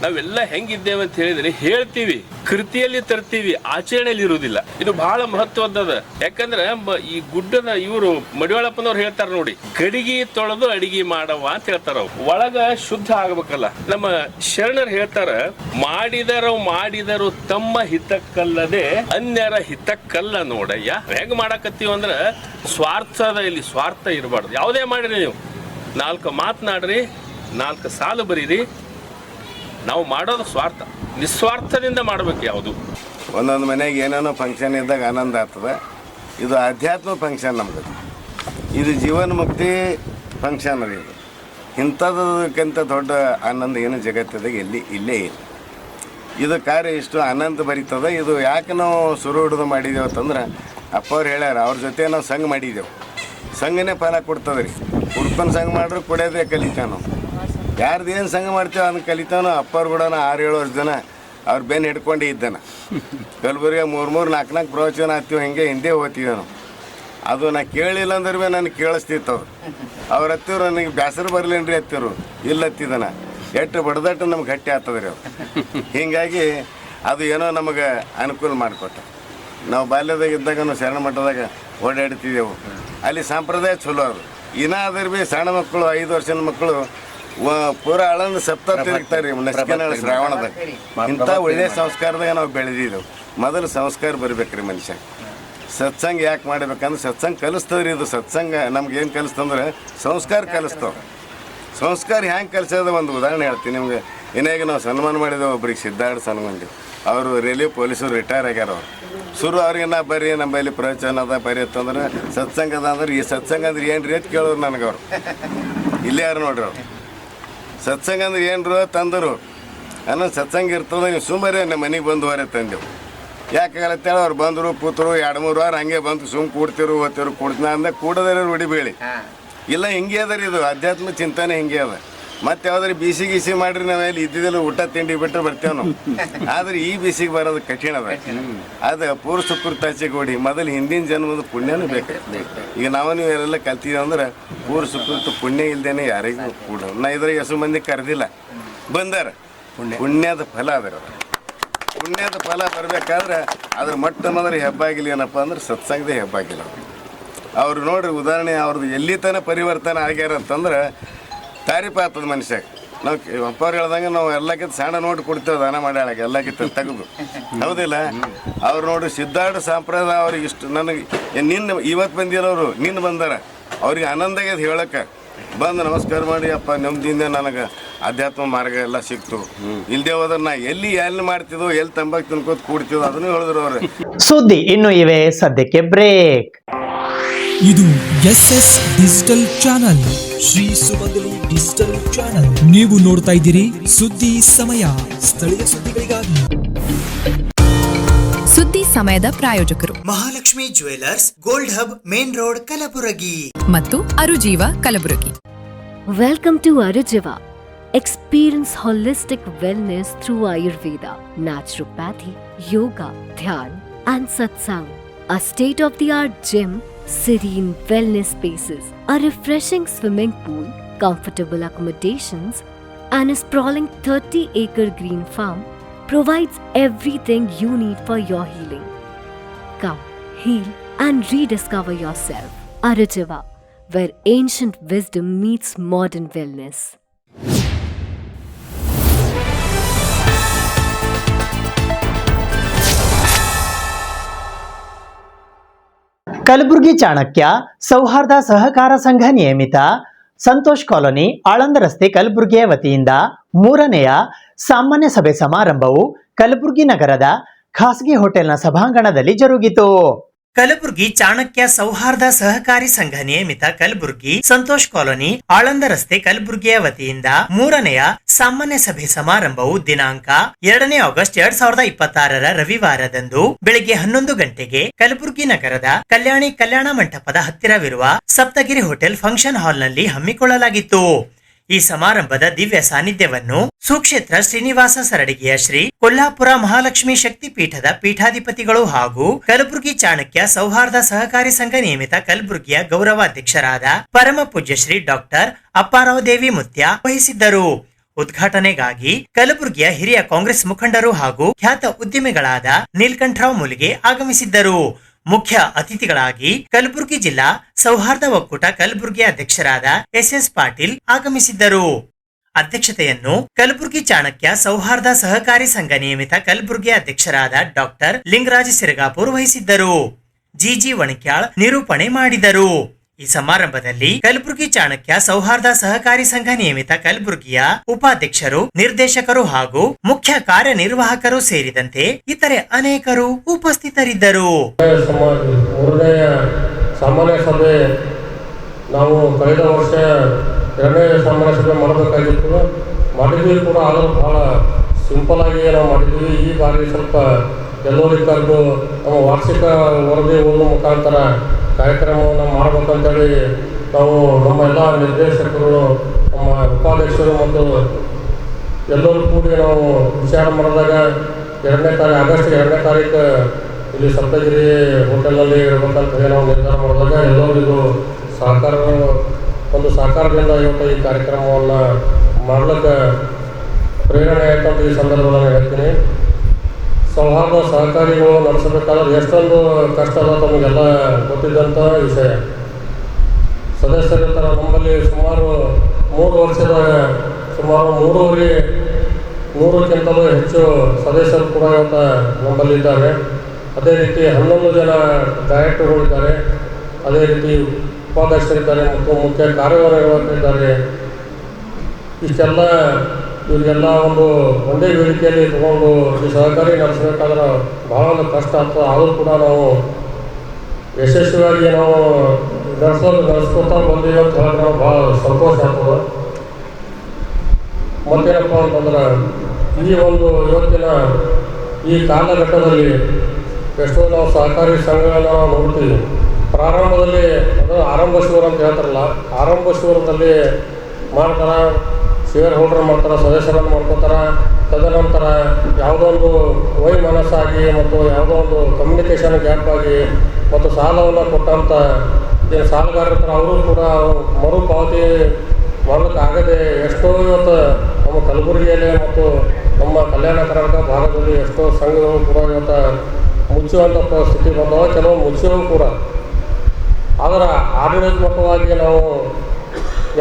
ನಾವೆಲ್ಲ ಹೆಂಗಿದ್ದೇವೆ ಅಂತ ಹೇಳಿದ್ರೆ ಹೇಳ್ತೀವಿ, ಕೃತಿಯಲ್ಲಿ ತರ್ತೀವಿ, ಆಚರಣೆಯಲ್ಲಿ ಇರುವುದಿಲ್ಲ. ಇದು ಬಹಳ ಮಹತ್ವದ. ಯಾಕಂದ್ರೆ ಈ ಗುಡ್ಡದ ಇವರು ಮಡಿವಾಳಪ್ಪನವ್ರು ಹೇಳ್ತಾರ ನೋಡಿ, ಕಡಿಗೆ ತೊಳೆದು ಅಡಿಗೆ ಮಾಡವ ಅಂತ ಹೇಳ್ತಾರ. ಒಳಗ ಶುದ್ಧ ಆಗ್ಬೇಕಲ್ಲ. ನಮ್ಮ ಶರಣರು ಹೇಳ್ತಾರ, ಮಾಡಿದರು ತಮ್ಮ ಹಿತಕ್ಕಲ್ಲದೆ ಅನ್ಯರ ಹಿತಕ್ಕಲ್ಲ ನೋಡಯ್ಯ. ಹೆಂಗ್ ಮಾಡಕತ್ತೀವಿ ಅಂದ್ರ ಸ್ವಾರ್ಥದ, ಇಲ್ಲಿ ಸ್ವಾರ್ಥ ಇರಬಾರ್ದು. ಯಾವುದೇ ಮಾಡಿರಿ ನೀವು, 4 ಮಾತನಾಡ್ರಿ, 4 ಸಾಲು ಬರೀರಿ, ನಾವು ಮಾಡೋದು ಸ್ವಾರ್ಥ, ನಿಸ್ವಾರ್ಥದಿಂದ ಮಾಡ್ಬೇಕು. ಯಾವುದು ಒಂದೊಂದು ಮನೆಗೆ ಏನೇನೋ ಫಂಕ್ಷನ್ ಇದ್ದಾಗ ಆನಂದ ಆಗ್ತದೆ. ಇದು ಆಧ್ಯಾತ್ಮ ಫಂಕ್ಷನ್ ನಮ್ದು. ಇದು ಜೀವನ ಮುಕ್ತಿ ಫಂಕ್ಷನ್ ರೀ. ಇದು ಇಂಥದಕ್ಕಿಂತ ದೊಡ್ಡ ಆನಂದ ಏನು ಜಗತ್ತಿದಾಗ ಇಲ್ಲೇ ಇಲ್ಲ. ಇದು ಕಾರ್ಯ ಇಷ್ಟು ಆನಂದ ಬರೀತದೆ. ಇದು ಯಾಕೆ ನಾವು ಶುರು ಹಿಡಿದು ಮಾಡಿದ್ದೇವೆ ಅಂತಂದ್ರೆ, ಅಪ್ಪ ಅವ್ರು ಹೇಳ್ಯಾರ, ಅವ್ರ ಜೊತೆ ನಾವು ಸಂಘ ಮಾಡಿದ್ದೆವು. ಸಂಘನೇ ಫಲ ಕೊಡ್ತದೆ ರೀ. ಹುಡ್ಕೊಂಡು ಸಂಘ ಮಾಡ್ರೆ ಕೊಡೋದೇ ಕಲಿತಾವ ನಾವು. ಯಾರ್ದು ಏನು ಸಂಘ ಮಾಡ್ತೇವೆ ಅದನ್ನ ಕಲಿತಾನೋ. ಅಪ್ಪವ್ರು ಕೂಡ 6-7 ವರ್ಷ ಜನ ಅವ್ರ ಬೆನ್ನು ಹಿಡ್ಕೊಂಡೇ ಇದ್ದಾನೆ. ಕಲಬುರ್ಗಿ 3-3, 4-4 ಪ್ರವಚನ ಆಗ್ತೀವಿ, ಹಿಂಗೆ ಹಿಂದೆ ಹೋಗ್ತೀವಿ ನಾವು. ಅದು ನಾ ಕೇಳಿಲ್ಲ ಅಂದ್ರೆ ಭೀ ನನಗೆ ಕೇಳಿಸ್ತಿತ್ತು. ಅವ್ರು ಹತ್ತಿರು ನನಗೆ ಬೇಸರ ಬರಲೇನ್ರಿ ಹತ್ತಿರು, ಇಲ್ಲ ಹತ್ತಿದ್ದಾನ ಎಷ್ಟು ಬಡ್ದಟ್ಟು ನಮ್ಗೆ ಗಟ್ಟಿ ಆಗ್ತದೆ ರೀ ಅವ್ರು. ಹೀಗಾಗಿ ಅದು ಏನೋ ನಮಗೆ ಅನುಕೂಲ ಮಾಡಿಕೊಟ್ಟ. ನಾವು ಬಾಲ್ಯದಾಗ ಇದ್ದಾಗ ನಾವು ಶರಣ ಮಠದಾಗ ಓಡಾಡ್ತಿದ್ದೆವು. ಅಲ್ಲಿ ಸಂಪ್ರದಾಯ ಚಲೋ ಅದು. ಇನ್ನಾದ್ರೂ ಭೀ ಸಣ್ಣ ಮಕ್ಕಳು, 5 ವರ್ಷದ ಮಕ್ಕಳು ಪೂರ ಆಳಂದ ಸಪ್ತ ತಿರುಗ್ತಾರೆ ನಸ್ಕೆನಾಳ ಶ್ರಾವಣದಾಗ. ಇಂಥ ಒಳ್ಳೆಯ ಸಂಸ್ಕಾರದಾಗ ನಾವು ಬೆಳೆದಿದ್ದೆವು. ಮೊದಲು ಸಂಸ್ಕಾರ ಬರ್ಬೇಕ್ರಿ ಮನುಷ್ಯ. ಸತ್ಸಂಗ ಯಾಕೆ ಮಾಡ್ಬೇಕಂದ್ರೆ ಸತ್ಸಂಗ ಕಲಿಸ್ತದ್ರಿ. ಇದು ಸತ್ಸಂಗ ನಮ್ಗೆ ಏನು ಕಲಿಸ್ತಂದ್ರೆ ಸಂಸ್ಕಾರ ಕಲಿಸ್ತಾವೆ. ಸಂಸ್ಕಾರ ಹ್ಯಾಂಗೆ ಕಲಿಸೋದು ಒಂದು ಉದಾಹರಣೆ ಹೇಳ್ತೀನಿ ನಿಮ್ಗೆ. ಇನ್ನಾಗ ನಾವು ಸನ್ಮಾನ ಮಾಡಿದೆವು ಒಬ್ರಿಗೆ, ಸಿದ್ಧಾರ್ಥ ಸನ್ಮಾನ. ಅವರು ರೈಲ್ವೆ ಪೊಲೀಸರು ರಿಟೈರ್ ಆಗ್ಯಾರ. ಅವ್ರು ಶುರು ಅವ್ರಿಗೆ ನಾ ಬರ್ರಿ ನಮ್ಮಲ್ಲಿ ಪ್ರವಚನ ಅದ ಬರ್ರಿ ಅಂತಂದ್ರೆ, ಸತ್ಸಂಗ ಅದ ಅಂದ್ರೆ ಈ ಸತ್ಸಂಗ ಅಂದ್ರೆ ಏನು ರೀ ಅಂತ ಕೇಳೋರು ನನಗೆ. ಅವ್ರು ಇಲ್ಲೇ ಯಾರು ನೋಡ್ರಿ. ಅವ್ರು ಸತ್ಸಂಗ ಅಂದ್ರೆ ಏನ್ರು ತಂದರು ಅನ್ನೋ ಸತ್ಸಂಗ ಇರ್ತದೆ. ನೀವು ಸುಮ್ಮನೆ ನಮ್ಮ ಮನೆಗೆ ಬಂದು ಹೊರೆ ತಂದೆವು. ಯಾಕಾಗತ್ತೇಳಿ ಅವ್ರು ಬಂದರು ಕೂತರು 2-3 ವಾರ ಹಂಗೆ ಬಂದು ಸುಮ್ಮ ಕೂಡ್ತಿರು ಓದ್ತಿರು ಕೂಡ್ತೀನಿ ಅಂದ ಕೂಡೋದೇ ರೂಢಿ ಬೀಳಿ ಇಲ್ಲ. ಹಿಂಗೆ ಅದ ರೀ ಇದು ಆಧ್ಯಾತ್ಮ ಚಿಂತನೆ ಹಿಂಗೆ ಅದ. ಮತ್ತೆ ಯಾವ್ದಾರು ಬಿಸಿ ಗೀಸಿ ಮಾಡ್ರಿ ನಾವೆಲ್ಲಿ ಇದ್ದಿದ್ದೆಲ್ಲ ಊಟ ತಿಂಡಿ ಬಿಟ್ಟರೆ ಬರ್ತೇವೆ ನಾವು. ಆದ್ರೆ ಈ ಬಿಸಿಗೆ ಬರೋದು ಕಠಿಣ ಅದ. ಅದು ಪೂರ್ವ ಸುಕೃತ ಹಚ್ಚಿಕೊಡಿ. ಮೊದಲು ಹಿಂದಿನ ಜನ್ಮದ ಪುಣ್ಯನೂ ಬೇಕು. ಈಗ ನೀವು ಎಲ್ಲ ಕಲ್ತಿದ್ದೀವಿ ಅಂದ್ರೆ ಪೂರ್ವ ಸುಕೃತ ಪುಣ್ಯ ಇಲ್ದೇನೆ ಯಾರಿಗೂ ಕೂಡ. ನಾ ಇದ್ರಾಗ ಎಷ್ಟು ಮಂದಿ ಕರೆದಿಲ್ಲ, ಬಂದಾರ. ಪುಣ್ಯದ ಫಲ ಅದರ. ಪುಣ್ಯದ ಫಲ ಬರಬೇಕಾದ್ರೆ ಅದ್ರ ಮೊಟ್ಟ ಮೊದಲು ಹೆಬ್ಬಾಗಿಲ್ಲ ಏನಪ್ಪ ಅಂದ್ರೆ ಸತ್ಸಂಗದೇ ಹೆಬ್ಬಾಗಿಲ್ಲ. ಅವ್ರು ನೋಡ್ರಿ ಉದಾಹರಣೆ, ಅವ್ರದ್ದು ಎಲ್ಲಿ ತನಕ ಪರಿವರ್ತನೆ ಆಗ್ಯಾರ ಅಂತಂದ್ರೆ ತಾರೀಫ್ ಆಗ್ತದೆ ಮನುಷ್ಯ. ನಾವು ಅಪ್ಪವ್ರು ಹೇಳ್ದಂಗೆ ನಾವು ಎಲ್ಲಕ್ಕಿಂತ ಸಣ್ಣ ನೋಡಿ ಕೊಡ್ತೇವೆ ದಾನ ಮಾಡ್ಯಾಳಕ್ಕೆ, ಎಲ್ಲಕ್ಕಿಂತ ತೆಗೆದು. ಹೌದಿಲ್ಲ? ಅವ್ರು ನೋಡಿ ಸಿದ್ಧಾರ್ಥ ಸಂಪ್ರದಾಯ ಅವ್ರಿಗೆ ಇಷ್ಟು ನನಗೆ ಇವತ್ತು ಬಂದಿರೋರು ನಿನ್ನ ಬಂದಾರ. ಅವ್ರಿಗೆ ಆನಂದ ಆಗ್ಯದ ಹೇಳಕ್ಕೆ. ಬಂದು ನಮಸ್ಕಾರ ಮಾಡಿ, ಅಪ್ಪ ನೆಮ್ಮದಿಯಿಂದ ನನಗೆ ಆಧ್ಯಾತ್ಮ ಮಾರ್ಗ ಎಲ್ಲ ಸಿಕ್ತು. ಇಲ್ಲದೆ ಹೋದ್ರೆ ನಾ ಎಲ್ಲಿ ಮಾಡ್ತಿದ್ವು, ಎಲ್ಲಿ ತಂಬಾಕು ತಿನ್ಕೋತ ಕೂಡ್ತಿದ್ವು ಅದನ್ನು ಹೇಳಿದ್ರು ಅವ್ರು. ಸುದ್ದಿ ಇನ್ನು ಇವೆ, ಸದ್ಯಕ್ಕೆ ಬ್ರೇಕ್. ಇದು SS ಡಿಜಿಟಲ್ ಚಾನಲ್, ಶ್ರೀ ಸುಮಂಗಲಿ ಡಿಜಿಟಲ್ ಚಾನಲ್. ನೀವು ನೋಡ್ತಾ ಇದ್ದೀರಿ ಸುದ್ದಿ ಸಮಯ, ಸ್ಥಳೀಯ ಸುದ್ದಿಗಳಿಗಾಗಿ. ಸುದ್ದಿ ಸಮಯದ ಪ್ರಾಯೋಜಕರು Mahalakshmi jewellers, gold hub, main road, Kalaburagi ಮತ್ತು ಅರುಜೀವ Kalaburagi. Welcome to Arujiva. Experience holistic wellness through Ayurveda, naturopathy, yoga, dhyan, and satsang. A state-of-the-art gym, serene wellness spaces, a refreshing swimming pool, comfortable accommodations, and a sprawling 30-acre green farm provides everything you need for your healing. Come, heal, and rediscover yourself. Arujiva, where ancient wisdom meets modern wellness. Kalaburagi Chanakya ಸೌಹಾರ್ದ ಸಹಕಾರ ಸಂಘ ನಿಯಮಿತ Santosh colony, Aland ರಸ್ತೆ, ಕಲಬುರಗಿಯ ವತಿಯಿಂದ 3ನೇಯ ಸಾಮಾನ್ಯ ಸಭೆ ಸಮಾರಂಭವು ಕಲಬುರಗಿ ನಗರದ ಖಾಸಗಿ ಹೋಟೆಲ್ನ ಸಭಾಂಗಣದಲ್ಲಿ ಜರುಗಿತು. ಕಲಬುರಗಿ ಚಾಣಕ್ಯ ಸೌಹಾರ್ದ ಸಹಕಾರಿ ಸಂಘ ನಿಯಮಿತ ಕಲಬುರಗಿ ಸಂತೋಷ್ ಕಾಲೋನಿ, ಆಳಂದ ರಸ್ತೆ, ಕಲಬುರಗಿಯ ವತಿಯಿಂದ 3ನೇಯ ಸಾಮಾನ್ಯ ಸಭೆ ಸಮಾರಂಭವು ದಿನಾಂಕ 2 ಆಗಸ್ಟ್ 2026 ರವಿವಾರದಂದು ಬೆಳಿಗ್ಗೆ 11 ಗಂಟೆಗೆ ಕಲಬುರಗಿ ನಗರದ ಕಲ್ಯಾಣಿ ಕಲ್ಯಾಣ ಮಂಟಪದ ಹತ್ತಿರವಿರುವ ಸಪ್ತಗಿರಿ ಹೋಟೆಲ್ ಫಂಕ್ಷನ್ ಹಾಲ್ನಲ್ಲಿ ಹಮ್ಮಿಕೊಳ್ಳಲಾಗಿತ್ತು. ಈ ಸಮಾರಂಭದ ದಿವ್ಯ ಸಾನ್ನಿಧ್ಯವನ್ನು ಸುಕ್ಷೇತ್ರ ಶ್ರೀನಿವಾಸ ಸರಡಿಗೆಯ ಶ್ರೀ ಕೊಲ್ಲಾಪುರ ಮಹಾಲಕ್ಷ್ಮಿ ಶಕ್ತಿ ಪೀಠದ ಪೀಠಾಧಿಪತಿಗಳು ಹಾಗೂ ಕಲಬುರಗಿ ಚಾಣಕ್ಯ ಸೌಹಾರ್ದ ಸಹಕಾರಿ ಸಂಘ ನಿಯಮಿತ ಕಲಬುರಗಿಯ ಗೌರವಾಧ್ಯಕ್ಷರಾದ ಪರಮ ಪೂಜ್ಯ ಶ್ರೀ ಡಾಕ್ಟರ್ ಅಪ್ಪಾರಾವ್ ದೇವಿ ಮುತ್ಯ ವಹಿಸಿದ್ದರು. ಉದ್ಘಾಟನೆಗಾಗಿ ಕಲಬುರಗಿಯ ಹಿರಿಯ ಕಾಂಗ್ರೆಸ್ ಮುಖಂಡರು ಹಾಗೂ ಖ್ಯಾತ ಉದ್ಯಮಿಗಳಾದ ನೀಲಕಂಠರಾವ್ ಮುಲಿಗೆ ಆಗಮಿಸಿದ್ದರು. ಮುಖ್ಯ ಅತಿಥಿಗಳಾಗಿ ಕಲಬುರಗಿ ಜಿಲ್ಲಾ ಸೌಹಾರ್ದ ಒಕ್ಕೂಟ ಕಲಬುರಗಿ ಅಧ್ಯಕ್ಷರಾದ ಎಸ್ ಪಾಟೀಲ್ ಆಗಮಿಸಿದ್ದರು. ಅಧ್ಯಕ್ಷತೆಯನ್ನು ಕಲಬುರಗಿ ಚಾಣಕ್ಯ ಸೌಹಾರ್ದ ಸಹಕಾರಿ ಸಂಘ ನಿಯಮಿತ ಕಲಬುರಗಿ ಅಧ್ಯಕ್ಷರಾದ ಡಾಕ್ಟರ್ ಲಿಂಗರಾಜ ಸಿರಗಾಪುರ್ ವಹಿಸಿದ್ದರು. ಜಿಜಿ ವಣಿಕ್ಯಾಳ್ ನಿರೂಪಣೆ ಮಾಡಿದರು. ಈ ಸಮಾರಂಭದಲ್ಲಿ ಕಲಬುರಗಿ ಚಾಣಕ್ಯ ಸೌಹಾರ್ದ ಸಹಕಾರಿ ಸಂಘ ನಿಯಮಿತ ಕಲಬುರಗಿಯ ಉಪಾಧ್ಯಕ್ಷರು, ನಿರ್ದೇಶಕರು ಹಾಗೂ ಮುಖ್ಯ ಕಾರ್ಯನಿರ್ವಾಹಕರು ಸೇರಿದಂತೆ ಇತರೆ ಅನೇಕರು ಉಪಸ್ಥಿತರಿದ್ದರು. ಸಾಮಾನ್ಯ ಸಭೆ ನಾವು ಕಳೆದ ವರ್ಷ 2ನೇ ಸಾಮಾನ್ಯ ಸಭೆ ಮಾಡಬೇಕಾಗಿತ್ತು, ಮಾಡಿದ್ವಿ ಕೂಡ. ಆದರೂ ಬಹಳ ಸಿಂಪಲ್ ಆಗಿ ನಾವು ಮಾಡಿದ್ವಿ. ಈ ಬಾರಿ ಸ್ವಲ್ಪ ಎಲ್ಲರಿಗೆ ಕರೆದು ನಮ್ಮ ವಾರ್ಷಿಕ ವರದಿ ಓದುವ ಮುಖಾಂತರ ಕಾರ್ಯಕ್ರಮವನ್ನು ಮಾಡಬೇಕಂತೇಳಿ ನಾವು ನಮ್ಮ ಎಲ್ಲ ನಿರ್ದೇಶಕರು, ನಮ್ಮ ಉಪಾಧ್ಯಕ್ಷರು ಮತ್ತು ಎಲ್ಲರೂ ಕೂಡಿ ನಾವು ವಿಚಾರ ಮಾಡಿದಾಗ ಆಗಸ್ಟ್ 2ನೇ ತಾರೀಕು ಇಲ್ಲಿ ಸಪ್ತಗಿರಿ ಹೋಟೆಲ್ನಲ್ಲಿ ಇರಬೇಕಂತ ಹೇಳಿ ನಾವು ನಿರ್ಧಾರ ಮಾಡಿದಾಗ ಎಲ್ಲರಿಗೂ ಸಹಕಾರದಿಂದ ಇವತ್ತು ಈ ಕಾರ್ಯಕ್ರಮವನ್ನು ಮಾಡಲಿಕ್ಕೆ ಪ್ರೇರಣೆ ಆಯ್ತಂತ ಈ ಸಂದರ್ಭದಲ್ಲಿ ಹೇಳ್ತೀನಿ. ಸೌಹಾರ್ದ ಸಹಕಾರಿಗಳು ನಡೆಸಬೇಕಾದ್ರೆ ಎಷ್ಟೊಂದು ಕಷ್ಟ ಅದ ತಮಗೆಲ್ಲ ಗೊತ್ತಿದ್ದಂಥ ವಿಷಯ. ಸದಸ್ಯರಿರ್ತಾರೆ ನಮ್ಮಲ್ಲಿ ಸುಮಾರು 3 ವರ್ಷದ ಸುಮಾರು 300ಕ್ಕಿಂತಲೂ ಹೆಚ್ಚು ಸದಸ್ಯರು ಕೂಡ ಇವತ್ತು ನಮ್ಮಲ್ಲಿದ್ದಾರೆ. ಅದೇ ರೀತಿ 11 ಜನ ಡೈರೆಕ್ಟರ್ಗಳಿದ್ದಾರೆ, ಅದೇ ರೀತಿ ಉಪಾಧ್ಯಕ್ಷರಿದ್ದಾರೆ ಮತ್ತು ಮುಖ್ಯ ಕಾರ್ಯನಿರ್ವಾಹಕರಿದ್ದಾರೆ. ಇಷ್ಟೆಲ್ಲ ಇವರಿಗೆಲ್ಲ ಒಂದೇ ವೇದಿಕೆಯಲ್ಲಿ ತಗೊಂಡು ಈ ಸಹಕಾರಿ ನಡೆಸಬೇಕಾದ್ರೆ ಭಾಳ ಒಂದು ಕಷ್ಟ ಆಗ್ತದೆ. ಆದರೂ ಕೂಡ ನಾವು ಯಶಸ್ವಿಯಾಗಿ ನಾವು ನಡೆಸ್ಕೊತಾ ಬಂದೀವಿ ಅಂತ ಹೇಳಿದ್ರೆ ನಾವು ಭಾಳ ಸಂತೋಷ ಆಗ್ತದೆ. ಮತ್ತೇನಪ್ಪ ಅಂತಂದ್ರೆ ಈ ಇವತ್ತಿನ ಈ ಕಾಲಘಟ್ಟದಲ್ಲಿ ಎಷ್ಟೋ ನಾವು ಸಹಕಾರಿ ಸಂಘಗಳನ್ನ ನಾವು ನೋಡ್ತೀವಿ. ಪ್ರಾರಂಭದಲ್ಲಿ ಅದು ಆರಂಭ ಶಿವರ ಅಂತ ಹೇಳ್ತಾರಲ್ಲ, ಆರಂಭ ಶಿವರದಲ್ಲಿ ಮಾಡ್ತಾರೆ, ಶೇರ್ ಹೋಲ್ಡರ್ ಮಾಡ್ತಾರೆ, ಸದಸ್ಯರನ್ನು ಮಾಡ್ಕೋತಾರೆ. ತದನಂತರ ಯಾವುದೋ ಒಂದು ವೈಮನಸ್ಸಾಗಿ ಮತ್ತು ಯಾವುದೋ ಒಂದು ಕಮ್ಯುನಿಕೇಷನ್ ಗ್ಯಾಪ್ ಆಗಿ ಮತ್ತು ಸಾಲವನ್ನು ಕೊಟ್ಟಂಥ ಏನು ಸಾಲಗಾರರ ಅವರು ಕೂಡ ಮರುಪಾವತಿ ಮಾಡಲಿಕ್ಕೆ ಆಗದೆ ಎಷ್ಟೋ ಇವತ್ತು ನಮ್ಮ ಕಲಬುರಗಿಯಲ್ಲಿ ಮತ್ತು ನಮ್ಮ ಕಲ್ಯಾಣ ಕರ್ನಾಟಕ ಭಾಗದಲ್ಲಿ ಎಷ್ಟೋ ಸಂಘಗಳು ಕೂಡ ಇವತ್ತು ಮುಚ್ಚುವಂಥ ಸ್ಥಿತಿ ಬಂದವ, ಕೆಲವು ಮುಚ್ಚುವ ಕೂಡ. ಆದರೆ ಆಡಳಿತಾತ್ಮಕವಾಗಿ ನಾವು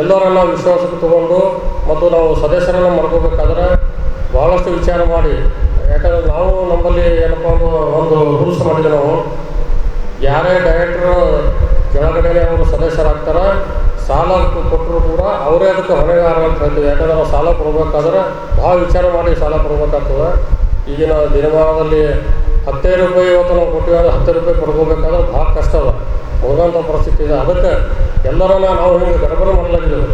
ಎಲ್ಲರನ್ನ ವಿಶ್ವಾಸಕ್ಕೆ ತಗೊಂಡು ಮತ್ತು ನಾವು ಸದಸ್ಯರನ್ನು ಮಾಡ್ಕೋಬೇಕಾದ್ರೆ ಭಾಳಷ್ಟು ವಿಚಾರ ಮಾಡಿ, ಯಾಕಂದರೆ ನಾವು ನಮ್ಮಲ್ಲಿ ಏನಪ್ಪ ಒಂದು ರೂಲ್ಸ್ ಮಾಡಿದ್ವಿ. ನಾವು ಯಾರೇ ಡೈರೆಕ್ಟ್ರು ಕೆಳಗಡೆ ಅವರು ಸದಸ್ಯರಾಗ್ತಾರೆ, ಸಾಲ ಕೊಟ್ಟರು ಕೂಡ ಅವರೇ ಅದಕ್ಕೆ ಹೊಣೆಗಾರ ಅಂತ ಹೇಳ್ತೀವಿ. ಯಾಕಂದರೆ ನಾವು ಸಾಲ ಕೊಡಬೇಕಾದ್ರೆ ಭಾಳ ವಿಚಾರ ಮಾಡಿ ಸಾಲ ಕೊಡಬೇಕಾಗ್ತದೆ. ಈಗಿನ ದಿನಮಾನದಲ್ಲಿ 15 ರೂಪಾಯಿ ಇವತ್ತು ನಾವು ಕೊಟ್ಟಿವಿ ಅಂದರೆ 10 ರೂಪಾಯಿ ಕೊಡ್ಕೋಬೇಕಾದ್ರೆ ಭಾಳ ಕಷ್ಟ ಅದ, ಹೋಗೋಂಥ ಪರಿಸ್ಥಿತಿ ಇದೆ. ಅದಕ್ಕೆ ಎಲ್ಲರನ್ನ ನಾವು ಹಿಂಗೆ ಗಡಬಡ ಮಾಡಲಾಗಿದ್ದೇವೆ.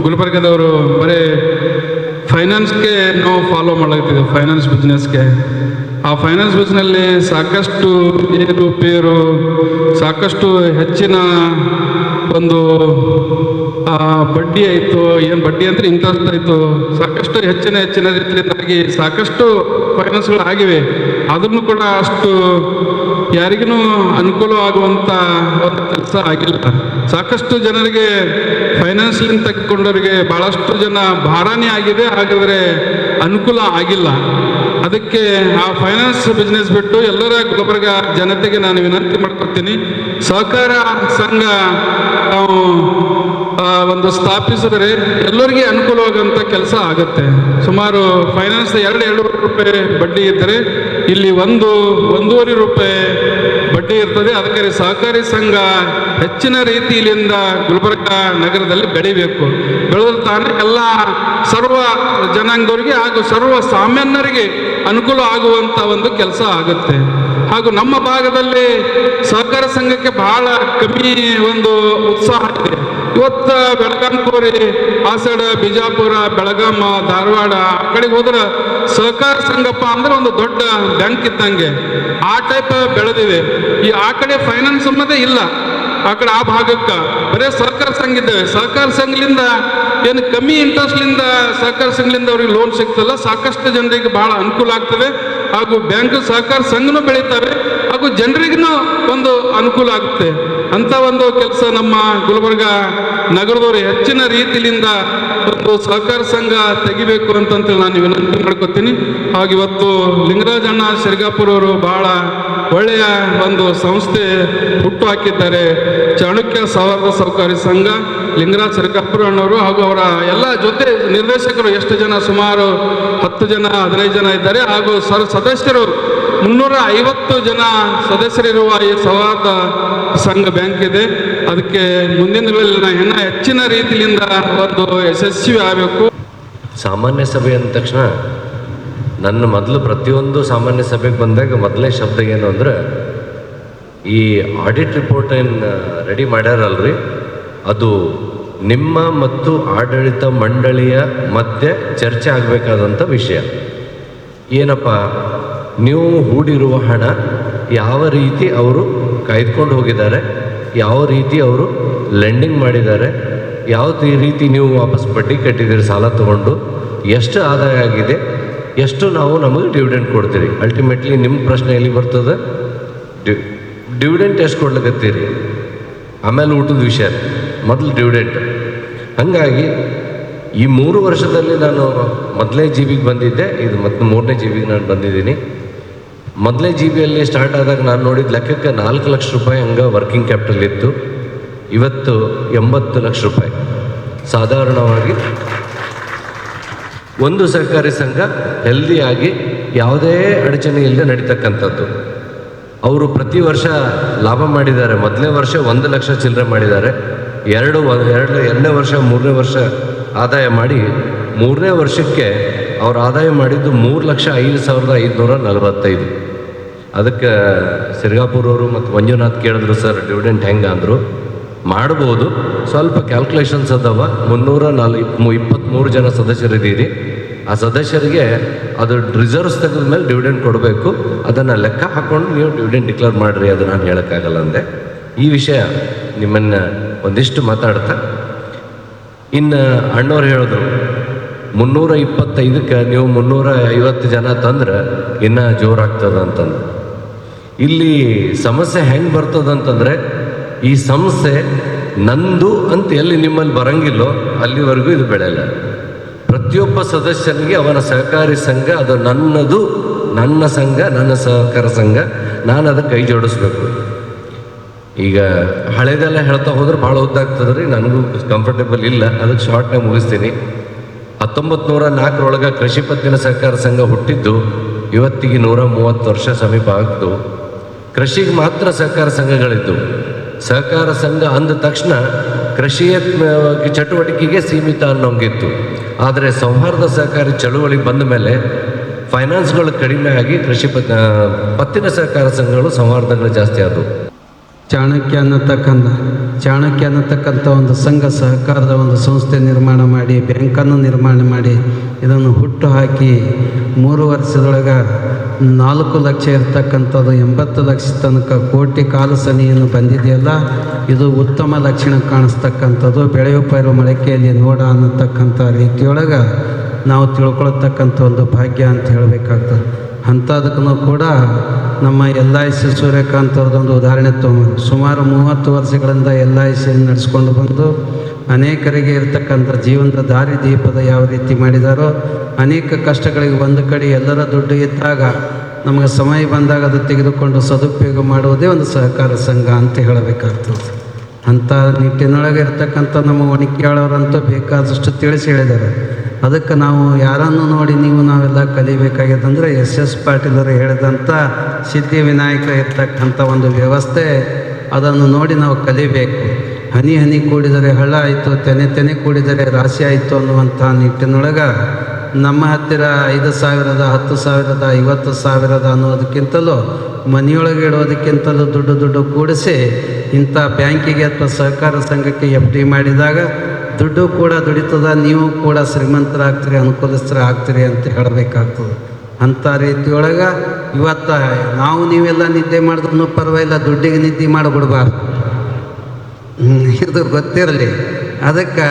ಗುಲ್ಬರ್ಗದವರು ಬರೀ ಫೈನಾನ್ಸ್ಗೆ ನಾವು ಫಾಲೋ ಮಾಡಲಾಗ್ತಿದ್ದೇವೆ, ಫೈನಾನ್ಸ್ ಬಿಸ್ನೆಸ್ಗೆ. ಆ ಫೈನಾನ್ಸ್ ಬಿಸ್ನಲ್ಲಿ ಸಾಕಷ್ಟು ಏರುಪೇರು, ಸಾಕಷ್ಟು ಹೆಚ್ಚಿನ ಒಂದು ಬಡ್ಡಿ ಆಯಿತು, ಏನು ಬಡ್ಡಿ ಅಂದರೆ ಇಂಟ್ರೆಸ್ಟ್ ಆಯಿತು, ಸಾಕಷ್ಟು ಹೆಚ್ಚಿನ ರೀತಿಯಿಂದಾಗಿ ಸಾಕಷ್ಟು ಫೈನಾನ್ಸ್ಗಳು ಆಗಿವೆ. ಅದನ್ನು ಕೂಡ ಅಷ್ಟು ಯಾರಿಗೂ ಅನುಕೂಲವಾಗುವಂಥ ಒಂದು ಕೆಲಸ ಆಗಿಲ್ಲ. ಸಾಕಷ್ಟು ಜನರಿಗೆ ಫೈನಾನ್ಸ್ಲಿಂದ ತೆಗೆದುಕೊಂಡವರಿಗೆ ಭಾಳಷ್ಟು ಜನ ಭಾರನೇ ಆಗಿದೆ, ಹಾಗಾದರೆ ಅನುಕೂಲ ಆಗಿಲ್ಲ. ಅದಕ್ಕೆ ಆ ಫೈನಾನ್ಸ್ ಬಿಸ್ನೆಸ್ ಬಿಟ್ಟು ಎಲ್ಲರ ಗುಲ್ಬರ್ಗ ಜನತೆಗೆ ನಾನು ವಿನಂತಿ ಮಾಡ್ಕೊಳ್ತೀನಿ, ಸಹಕಾರ ಸಂಘ ನಾವು ಒಂದು ಸ್ಥಾಪಿಸಿದರೆ ಎಲ್ಲರಿಗೆ ಅನುಕೂಲವಾಗುವಂಥ ಕೆಲಸ ಆಗುತ್ತೆ. ಸುಮಾರು ಫೈನಾನ್ಸ್ 2 ರೂಪಾಯಿ ಬಡ್ಡಿ ಇದ್ದರೆ ಇಲ್ಲಿ 1.5 ರೂಪಾಯಿ ಬಡ್ಡಿ ಇರ್ತದೆ. ಅದಕ್ಕೆ ಸಹಕಾರಿ ಸಂಘ ಹೆಚ್ಚಿನ ರೀತಿಯಿಂದ ಗುಲ್ಬರ್ಗ ನಗರದಲ್ಲಿ ಬೆಳಿಬೇಕು. ಬೆಳೆದ್ರೆ ತಾನೇ ಎಲ್ಲ ಸರ್ವ ಜನಾಂಗದವರಿಗೆ ಹಾಗೂ ಸರ್ವ ಸಾಮಾನ್ಯರಿಗೆ ಅನುಕೂಲ ಆಗುವಂಥ ಒಂದು ಕೆಲಸ ಆಗುತ್ತೆ. ಹಾಗೂ ನಮ್ಮ ಭಾಗದಲ್ಲಿ ಸಹಕಾರ ಸಂಘಕ್ಕೆ ಬಹಳ ಕಮ್ಮಿ ಒಂದು ಉತ್ಸಾಹ ಇದೆ. ಇವತ್ತು ಬೆಳಗಾಂಪುರಿ ಆ ಸೈಡ್ ಬಿಜಾಪುರ, ಬೆಳಗಾಮ, ಧಾರವಾಡ ಆ ಕಡೆಗೆ ಹೋದ್ರೆ ಸಹಕಾರ ಸಂಘಪ್ಪ ಅಂದ್ರೆ ಒಂದು ದೊಡ್ಡ ಬ್ಯಾಂಕ್ ಇದ್ದಂಗೆ ಆ ಟೈಪ್ ಬೆಳೆದಿದೆ. ಆ ಕಡೆ ಫೈನಾನ್ಸ್ ಅನ್ನೋದೇ ಇಲ್ಲ. ಆ ಕಡೆ ಆ ಭಾಗಕ್ಕೆ ಬರೀ ಸಹಕಾರ ಸಂಘ ಇದ್ದೇವೆ. ಸಹಕಾರ ಸಂಘದಿಂದ ಏನು ಕಮ್ಮಿ ಇಂಟ್ರೆಸ್ಟ್ಲಿಂದ ಸಹಕಾರ ಸಂಘದಿಂದ ಅವ್ರಿಗೆ ಲೋನ್ ಸಿಗ್ತಲ್ಲ, ಸಾಕಷ್ಟು ಜನರಿಗೆ ಬಹಳ ಅನುಕೂಲ ಆಗ್ತದೆ. ಹಾಗೂ ಬ್ಯಾಂಕ್ ಸಹಕಾರ ಸಂಘನೂ ಬೆಳೀತವೆ ಹಾಗೂ ಜನರಿಗೂ ಒಂದು ಅನುಕೂಲ ಆಗುತ್ತೆ. ಅಂಥ ಒಂದು ಕೆಲಸ ನಮ್ಮ ಗುಲ್ಬರ್ಗ ನಗರದವರು ಹೆಚ್ಚಿನ ರೀತಿಯಿಂದ ಒಂದು ಸಹಕಾರ ಸಂಘ ತೆಗಿಬೇಕು ಅಂತಂತೇಳಿ ನಾನು ವಿನಂತಿ ಮಾಡ್ಕೊತೀನಿ. ಹಾಗೆ ಇವತ್ತು ಲಿಂಗರಾಜಣ್ಣ ಸಿರ್ಗಾಪುರ ಅವರು ಬಹಳ ಒಳ್ಳೆಯ ಒಂದು ಸಂಸ್ಥೆ ಹುಟ್ಟು ಹಾಕಿದ್ದಾರೆ. ಚಾಣಕ್ಯ ಸೌಹಾರ್ದ ಸಹಕಾರಿ ಸಂಘ ಲಿಂಗರಾಜ್ ಸಿರ್ಗಾಪುರ ಅಣ್ಣವರು ಹಾಗೂ ಅವರ ಎಲ್ಲ ಜೊತೆ ನಿರ್ದೇಶಕರು ಎಷ್ಟು ಜನ, ಸುಮಾರು 10 ಜನ 15 ಜನ ಇದ್ದಾರೆ. ಹಾಗೂ ಸದಸ್ಯರು 350 ಜನ ಸದಸ್ಯರಿರುವ ಈ ಸೌಹಾರ್ದ ಸಂಘ ಬ್ಯಾಂಕ್ ಇದೆ. ಅದಕ್ಕೆ ಮುಂದಿನ ದಿನಗಳಲ್ಲಿ ಹೆಚ್ಚಿನ ರೀತಿಯಿಂದ ಒಂದು ಯಶಸ್ವಿ ಆಗಬೇಕು. ಸಾಮಾನ್ಯ ಸಭೆ ಅಂದ ತಕ್ಷಣ ನನ್ನ ಮೊದಲು ಪ್ರತಿಯೊಂದು ಸಾಮಾನ್ಯ ಸಭೆಗೆ ಬಂದಾಗ ಮೊದಲೇ ಶಬ್ದ ಏನು ಅಂದರೆ, ಈ ಆಡಿಟ್ ರಿಪೋರ್ಟ್ ಏನು ರೆಡಿ ಮಾಡ್ಯಾರಲ್ರಿ, ಅದು ನಿಮ್ಮ ಮತ್ತು ಆಡಳಿತ ಮಂಡಳಿಯ ಮಧ್ಯೆ ಚರ್ಚೆ ಆಗಬೇಕಾದಂಥ ವಿಷಯ. ಏನಪ್ಪ, ನೀವು ಹೂಡಿರುವ ಹಣ ಯಾವ ರೀತಿ ಅವರು ಕಾಯ್ದುಕೊಂಡು ಹೋಗಿದ್ದಾರೆ, ಯಾವ ರೀತಿ ಅವರು ಲೆಂಡಿಂಗ್ ಮಾಡಿದ್ದಾರೆ, ಯಾವ ರೀತಿ ನೀವು ವಾಪಸ್ ಬಡ್ಡಿ ಕಟ್ಟಿದ್ದೀರಿ ಸಾಲ ತೊಗೊಂಡು, ಎಷ್ಟು ಆದಾಯ ಆಗಿದೆ, ಎಷ್ಟು ನಾವು ನಮಗೆ ಡಿವಿಡೆಂಟ್ ಕೊಡ್ತೀರಿ. ಅಲ್ಟಿಮೇಟ್ಲಿ ನಿಮ್ಮ ಪ್ರಶ್ನೆ ಎಲ್ಲಿ ಬರ್ತದೆ, ಡಿವಿಡೆಂಟ್ ಎಷ್ಟು ಕೊಡ್ಲಿಕ್ಕತ್ತೀರಿ, ಆಮೇಲೆ ಊಟದ ವಿಷಯ, ಮೊದಲು ಡಿವಿಡೆಂಟ್. ಹಾಗಾಗಿ ಈ 3 ವರ್ಷದಲ್ಲಿ ನಾನು ಮೊದಲನೇ GB ಬಂದಿದ್ದೆ, ಇದು ಮತ್ತು 3ನೇ GB ನಾನು ಬಂದಿದ್ದೀನಿ. ಮೊದಲನೇ GB ಸ್ಟಾರ್ಟ್ ಆದಾಗ ನಾನು ನೋಡಿದ ಲೆಕ್ಕಕ್ಕೆ 4 ಲಕ್ಷ ರೂಪಾಯಿ ಹಂಗೆ ವರ್ಕಿಂಗ್ ಕ್ಯಾಪಿಟಲ್ ಇತ್ತು. ಇವತ್ತು 80 ಲಕ್ಷ ರೂಪಾಯಿ. ಸಾಧಾರಣವಾಗಿ ಒಂದು ಸಹಕಾರಿ ಸಂಘ ಹೆಲ್ದಿಯಾಗಿ ಯಾವುದೇ ಅಡಚಣೆ ಇಲ್ಲದೆ ನಡೀತಕ್ಕಂಥದ್ದು. ಅವರು ಪ್ರತಿ ವರ್ಷ ಲಾಭ ಮಾಡಿದ್ದಾರೆ. ಮೊದಲನೇ ವರ್ಷ 1 ಲಕ್ಷ ಚಿಲ್ಲರೆ ಮಾಡಿದ್ದಾರೆ. ಎರಡನೇ ವರ್ಷ 3ನೇ ವರ್ಷ ಆದಾಯ ಮಾಡಿ 3ನೇ ವರ್ಷಕ್ಕೆ ಅವ್ರು ಆದಾಯ ಮಾಡಿದ್ದು 3,05,545. ಅದಕ್ಕೆ ಸಿರ್ಗಾಪುರವರು ಮತ್ತು ಮಂಜುನಾಥ್ ಕೇಳಿದ್ರು, ಸರ್ ಡಿವಿಡೆಂಟ್ ಹೆಂಗೆ ಅಂದರು. ಮಾಡ್ಬೋದು, ಸ್ವಲ್ಪ ಕ್ಯಾಲ್ಕುಲೇಷನ್ಸ್ ಅದಾವ. 323 ಜನ ಸದಸ್ಯರಿದ್ದೀರಿ. ಆ ಸದಸ್ಯರಿಗೆ ಅದು ರಿಸರ್ವ್ಸ್ ತೆಗೆದ ಮೇಲೆ ಡಿವಿಡೆಂಟ್ ಕೊಡಬೇಕು. ಅದನ್ನು ಲೆಕ್ಕ ಹಾಕ್ಕೊಂಡು ನೀವು ಡಿವಿಡೆಂಟ್ ಡಿಕ್ಲೇರ್ ಮಾಡಿರಿ, ಅದು ನಾನು ಹೇಳೋಕ್ಕಾಗಲ್ಲ ಅಂದೆ. ಈ ವಿಷಯ ನಿಮ್ಮನ್ನು ಒಂದಿಷ್ಟು ಮಾತಾಡ್ತಾ, ಇನ್ನು ಅಣ್ಣವ್ರು ಹೇಳಿದ್ರು 325ಕ್ಕೆ ನೀವು 350 ಜನ ತಂದ್ರೆ ಇನ್ನೂ ಜೋರಾಗ್ತದೆ ಅಂತಂದು. ಇಲ್ಲಿ ಸಮಸ್ಯೆ ಹೆಂಗೆ ಬರ್ತದಂತಂದರೆ, ಈ ಸಂಸ್ಥೆ ನಂದು ಅಂತ ಎಲ್ಲಿ ನಿಮ್ಮಲ್ಲಿ ಬರಂಗಿಲ್ಲೋ ಅಲ್ಲಿವರೆಗೂ ಇದು ಬೆಳೆಯಲ್ಲ. ಪ್ರತಿಯೊಬ್ಬ ಸದಸ್ಯನಿಗೆ ಅವನ ಸಹಕಾರಿ ಸಂಘ ಅದು ನನ್ನದು, ನನ್ನ ಸಂಘ, ನನ್ನ ಸಹಕಾರ ಸಂಘ, ನಾನು ಅದಕ್ಕೆ ಕೈ ಜೋಡಿಸ್ಬೇಕು. ಈಗ ಹಳೇದೆಲ್ಲ ಹೇಳ್ತಾ ಹೋದ್ರೆ ಭಾಳ ಉದ್ದಾಗ್ತದೆ ರೀ, ನನಗೂ ಕಂಫರ್ಟೇಬಲ್ ಇಲ್ಲ. ಅದಕ್ಕೆ ಶಾರ್ಟ್ನಾಗ ಮುಗಿಸ್ತೀನಿ. 1904 ಕೃಷಿ ಪತ್ತಿನ ಸಹಕಾರ ಸಂಘ ಹುಟ್ಟಿದ್ದು ಇವತ್ತಿಗೆ 130 ವರ್ಷ ಸಮೀಪ ಆಗ್ತು. ಕೃಷಿಗೆ ಮಾತ್ರ ಸಹಕಾರ ಸಂಘಗಳಿದ್ದು. ಸಹಕಾರ ಸಂಘ ಅಂದ ತಕ್ಷಣ ಕೃಷಿಯ ಚಟುವಟಿಕೆಗೆ ಸೀಮಿತ ಅನ್ನೋಂಗಿತ್ತು. ಆದರೆ ಸೌಹಾರ್ದ ಸಹಕಾರಿ ಚಳುವಳಿ ಬಂದ ಮೇಲೆ ಫೈನಾನ್ಸ್ಗಳು ಕಡಿಮೆ ಆಗಿ ಪತ್ತಿನ ಸಹಕಾರ ಸಂಘಗಳು ಸೌಹಾರ್ದಗಳು ಜಾಸ್ತಿ ಆದವು. ಚಾಣಕ್ಯ ಅನ್ನತಕ್ಕಂಥ ಒಂದು ಸಂಘ ಸಹಕಾರದ ಒಂದು ಸಂಸ್ಥೆ ನಿರ್ಮಾಣ ಮಾಡಿ, ಬ್ಯಾಂಕನ್ನು ನಿರ್ಮಾಣ ಮಾಡಿ, ಇದನ್ನು ಹುಟ್ಟು ಹಾಕಿ 3 ವರ್ಷದೊಳಗೆ 4 ಲಕ್ಷ ಇರ್ತಕ್ಕಂಥದ್ದು 80 ಲಕ್ಷ ತನಕ ಕೋಟಿ ಕಾಲು ಸನಿಯನ್ನು ಬಂದಿದೆಯಲ್ಲ, ಇದು ಉತ್ತಮ ಲಕ್ಷಣ ಕಾಣಿಸ್ತಕ್ಕಂಥದ್ದು. ಬೆಳೆಯುವ ಪೈರು ಮೊಳಕೆಯಲ್ಲಿ ನೋಡ ಅನ್ನತಕ್ಕಂಥ ರೀತಿಯೊಳಗೆ ನಾವು ತಿಳ್ಕೊಳ್ತಕ್ಕಂಥ ಒಂದು ಭಾಗ್ಯ ಅಂತ ಹೇಳಬೇಕಾಗ್ತದೆ. ಅಂಥದಕ್ಕೂ ಕೂಡ ನಮ್ಮ LIC ಸೂರ್ಯಕಾಂತ್ ಅವ್ರದ್ದೊಂದು ಉದಾಹರಣೆ ತೊಗೊಂಡು ಸುಮಾರು 30 ವರ್ಷಗಳಿಂದ LIC ನಡೆಸ್ಕೊಂಡು ಬಂದು ಅನೇಕರಿಗೆ ಇರ್ತಕ್ಕಂಥ ಜೀವನದ ದಾರಿ ದೀಪದ ಯಾವ ರೀತಿ ಮಾಡಿದಾರೋ, ಅನೇಕ ಕಷ್ಟಗಳಿಗೆ ಒಂದು ಕಡೆ ಎಲ್ಲರ ದುಡ್ಡು ಇದ್ದಾಗ ನಮಗೆ ಸಮಯ ಬಂದಾಗ ಅದು ತೆಗೆದುಕೊಂಡು ಸದುಪಯೋಗ ಮಾಡುವುದೇ ಒಂದು ಸಹಕಾರ ಸಂಘ ಅಂತ ಹೇಳಬೇಕಾಗ್ತದೆ. ಅಂಥ ನಿಟ್ಟಿನೊಳಗೆ ಇರ್ತಕ್ಕಂಥ ನಮ್ಮ ಒಣಕ್ಯಾಳವರಂತೂ ಬೇಕಾದಷ್ಟು ತಿಳಿಸಿ ಹೇಳಿದ್ದಾರೆ. ಅದಕ್ಕೆ ನಾವು ಯಾರನ್ನು ನೋಡಿ ನಾವೆಲ್ಲ ಕಲಿಬೇಕಾಗ್ಯದಂದರೆ SS ಪಾಟೀಲರು ಹೇಳಿದಂಥ ಸಿದ್ಧಿವಿನಾಯಕ ಇರ್ತಕ್ಕಂಥ ಒಂದು ವ್ಯವಸ್ಥೆ, ಅದನ್ನು ನೋಡಿ ನಾವು ಕಲಿಬೇಕು. ಹನಿ ಹನಿ ಕೂಡಿದರೆ ಹಳ್ಳ ಆಯಿತು, ತೆನೆ ತೆನೆ ಕೂಡಿದರೆ ರಾಶಿ ಆಯಿತು ಅನ್ನುವಂಥ ನಿಟ್ಟಿನೊಳಗೆ ನಮ್ಮ ಹತ್ತಿರ 5,000 10,000 50,000 ಅನ್ನೋದಕ್ಕಿಂತಲೂ ಮನೆಯೊಳಗೆ ಇಡೋದಕ್ಕಿಂತಲೂ ದುಡ್ಡು ಕೂಡಿಸಿ ಇಂಥ ಬ್ಯಾಂಕಿಗೆ ಅಥವಾ ಸಹಕಾರ ಸಂಘಕ್ಕೆ FD ಮಾಡಿದಾಗ ದುಡ್ಡು ಕೂಡ ದುಡಿತದ, ನೀವು ಕೂಡ ಶ್ರೀಮಂತರಾಗ್ತೀರಿ, ಅನುಕೂಲಸ್ಥರ ಆಗ್ತೀರಿ ಅಂತ ಹೇಳಬೇಕಾಗ್ತದೆ. ಅಂಥ ರೀತಿಯೊಳಗೆ ಇವತ್ತು ನಾವು ನೀವೆಲ್ಲ ನಿದ್ದೆ ಮಾಡಿದ್ರೂ ಪರವಾಗಿಲ್ಲ, ದುಡ್ಡಿಗೆ ನಿದ್ದೆ ಮಾಡಿಬಿಡ್ಬಾರ್ದು. ಇದು ಗೊತ್ತಿರಲಿ. ಅದಕ್ಕೆ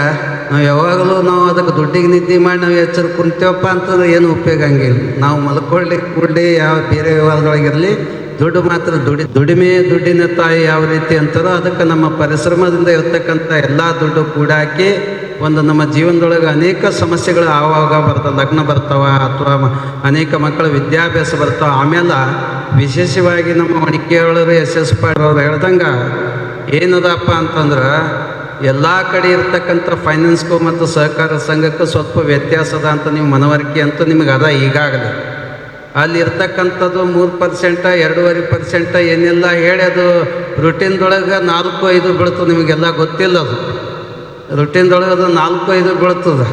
ನಾವು ಯಾವಾಗಲೂ ಅದಕ್ಕೆ ದುಡ್ಡಿಗೆ ನಿದ್ದೆ ಮಾಡಿ ನಾವು ಎಚ್ಚರ ಕುಂತೇವಪ್ಪ ಅಂತಂದ್ರೆ ಏನು ಉಪಯೋಗ ಹಂಗಿಲ್ಲ. ನಾವು ಮಲ್ಕೊಳ್ಳಿ ಕೂಡಲಿ ಯಾವ ಬೇರೆ ವ್ಯವಹಾರದೊಳಗಿರಲಿ ದುಡ್ಡು ಮಾತ್ರ ದುಡಿಮೆ ದುಡ್ಡಿನ ತಾಯಿ ಯಾವ ರೀತಿ ಅಂತಾರೋ ಅದಕ್ಕೆ ನಮ್ಮ ಪರಿಶ್ರಮದಿಂದ ಇರ್ತಕ್ಕಂಥ ಎಲ್ಲ ದುಡ್ಡು ಕೂಡಾಕಿ ಒಂದು ನಮ್ಮ ಜೀವನದೊಳಗೆ ಅನೇಕ ಸಮಸ್ಯೆಗಳು ಆವಾಗ ಬರ್ತವೆ, ಲಗ್ನ ಬರ್ತಾವ ಅಥವಾ ಅನೇಕ ಮಕ್ಕಳ ವಿದ್ಯಾಭ್ಯಾಸ ಬರ್ತಾವೆ. ಆಮೇಲೆ ವಿಶೇಷವಾಗಿ ನಮ್ಮ ಮಡಿಕೆಯೊಳರು SS ಪಾಟೀಲ್ ಅವ್ರು ಹೇಳ್ದಂಗೆ ಏನದಪ್ಪ ಅಂತಂದ್ರೆ ಎಲ್ಲ ಕಡೆ ಇರ್ತಕ್ಕಂಥ ಫೈನಾನ್ಸ್ಗೂ ಮತ್ತು ಸಹಕಾರ ಸಂಘಕ್ಕೂ ಸ್ವಲ್ಪ ವ್ಯತ್ಯಾಸ ಅದ ಅಂತ ನೀವು ಮನವರಿಕೆ ಅಂತೂ ನಿಮಗೆ ಅದ ಈಗಾಗಲೇ. ಅಲ್ಲಿ ಇರ್ತಕ್ಕಂಥದ್ದು 3%, 2.5% ಏನೆಲ್ಲ ಹೇಳಿ ಅದು ರುಟೀನ್ದೊಳಗೆ 4-5 ಬೀಳ್ತದೆ. ನಿಮಗೆಲ್ಲ ಗೊತ್ತಿಲ್ಲ, ಅದು ರುಟೀನ್ದೊಳಗೆ ಅದು 4-5 ಬೀಳ್ತದೆ.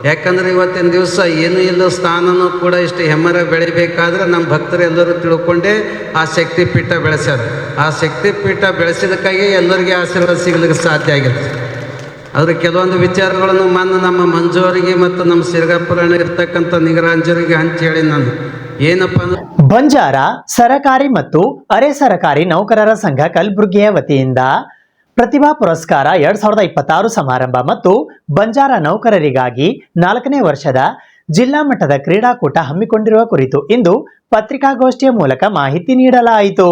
ಯಾಕಂದರೆ ಇವತ್ತಿನ ದಿವಸ ಏನೂ ಇಲ್ಲ, ಸ್ಥಾನನೂ ಕೂಡ ಇಷ್ಟು ಹೆಮ್ಮರ ಬೆಳಿಬೇಕಾದ್ರೆ ನಮ್ಮ ಭಕ್ತರೆಲ್ಲರೂ ತಿಳ್ಕೊಂಡೇ ಆ ಶಕ್ತಿಪೀಠ ಬೆಳೆಸ್ಯಾರ. ಆ ಶಕ್ತಿಪೀಠ ಬೆಳೆಸಿದಕ್ಕಾಗಿ ಎಲ್ಲರಿಗೆ ಆಶೀರ್ವಾದ ಸಿಗ್ಲಿಕ್ಕೆ ಸಾಧ್ಯ ಆಗಿರುತ್ತೆ. ಅದ್ರ ಕೆಲವೊಂದು ವಿಚಾರಗಳನ್ನು ನಮ್ಮ ಮಂಜುವರಿಗೆ ಮತ್ತು ನಮ್ಮ ಸಿರಗಪ್ಪುರಾಣ ಇರ್ತಕ್ಕಂಥ ನಿಗರಾಂಜರಿಗೆ ಹಂಚಿ ಹೇಳಿ ನಾನು ಏನಪ್ಪ ಅಂದ್ರೆ ಬಂಜಾರ ಸರಕಾರಿ ಮತ್ತು ಅರೆ ಸರಕಾರಿ ನೌಕರರ ಸಂಘ ಕಲಬುರಗಿಯ ವತಿಯಿಂದ ಪ್ರತಿಭಾ ಪುರಸ್ಕಾರ 2026 ಸಮಾರಂಭ ಮತ್ತು ಬಂಜಾರ ನೌಕರರಿಗಾಗಿ 4ನೇ ವರ್ಷದ ಜಿಲ್ಲಾ ಮಟ್ಟದ ಕ್ರೀಡಾಕೂಟ ಹಮ್ಮಿಕೊಂಡಿರುವ ಕುರಿತು ಇಂದು ಪತ್ರಿಕಾಗೋಷ್ಠಿಯ ಮೂಲಕ ಮಾಹಿತಿ ನೀಡಲಾಯಿತು.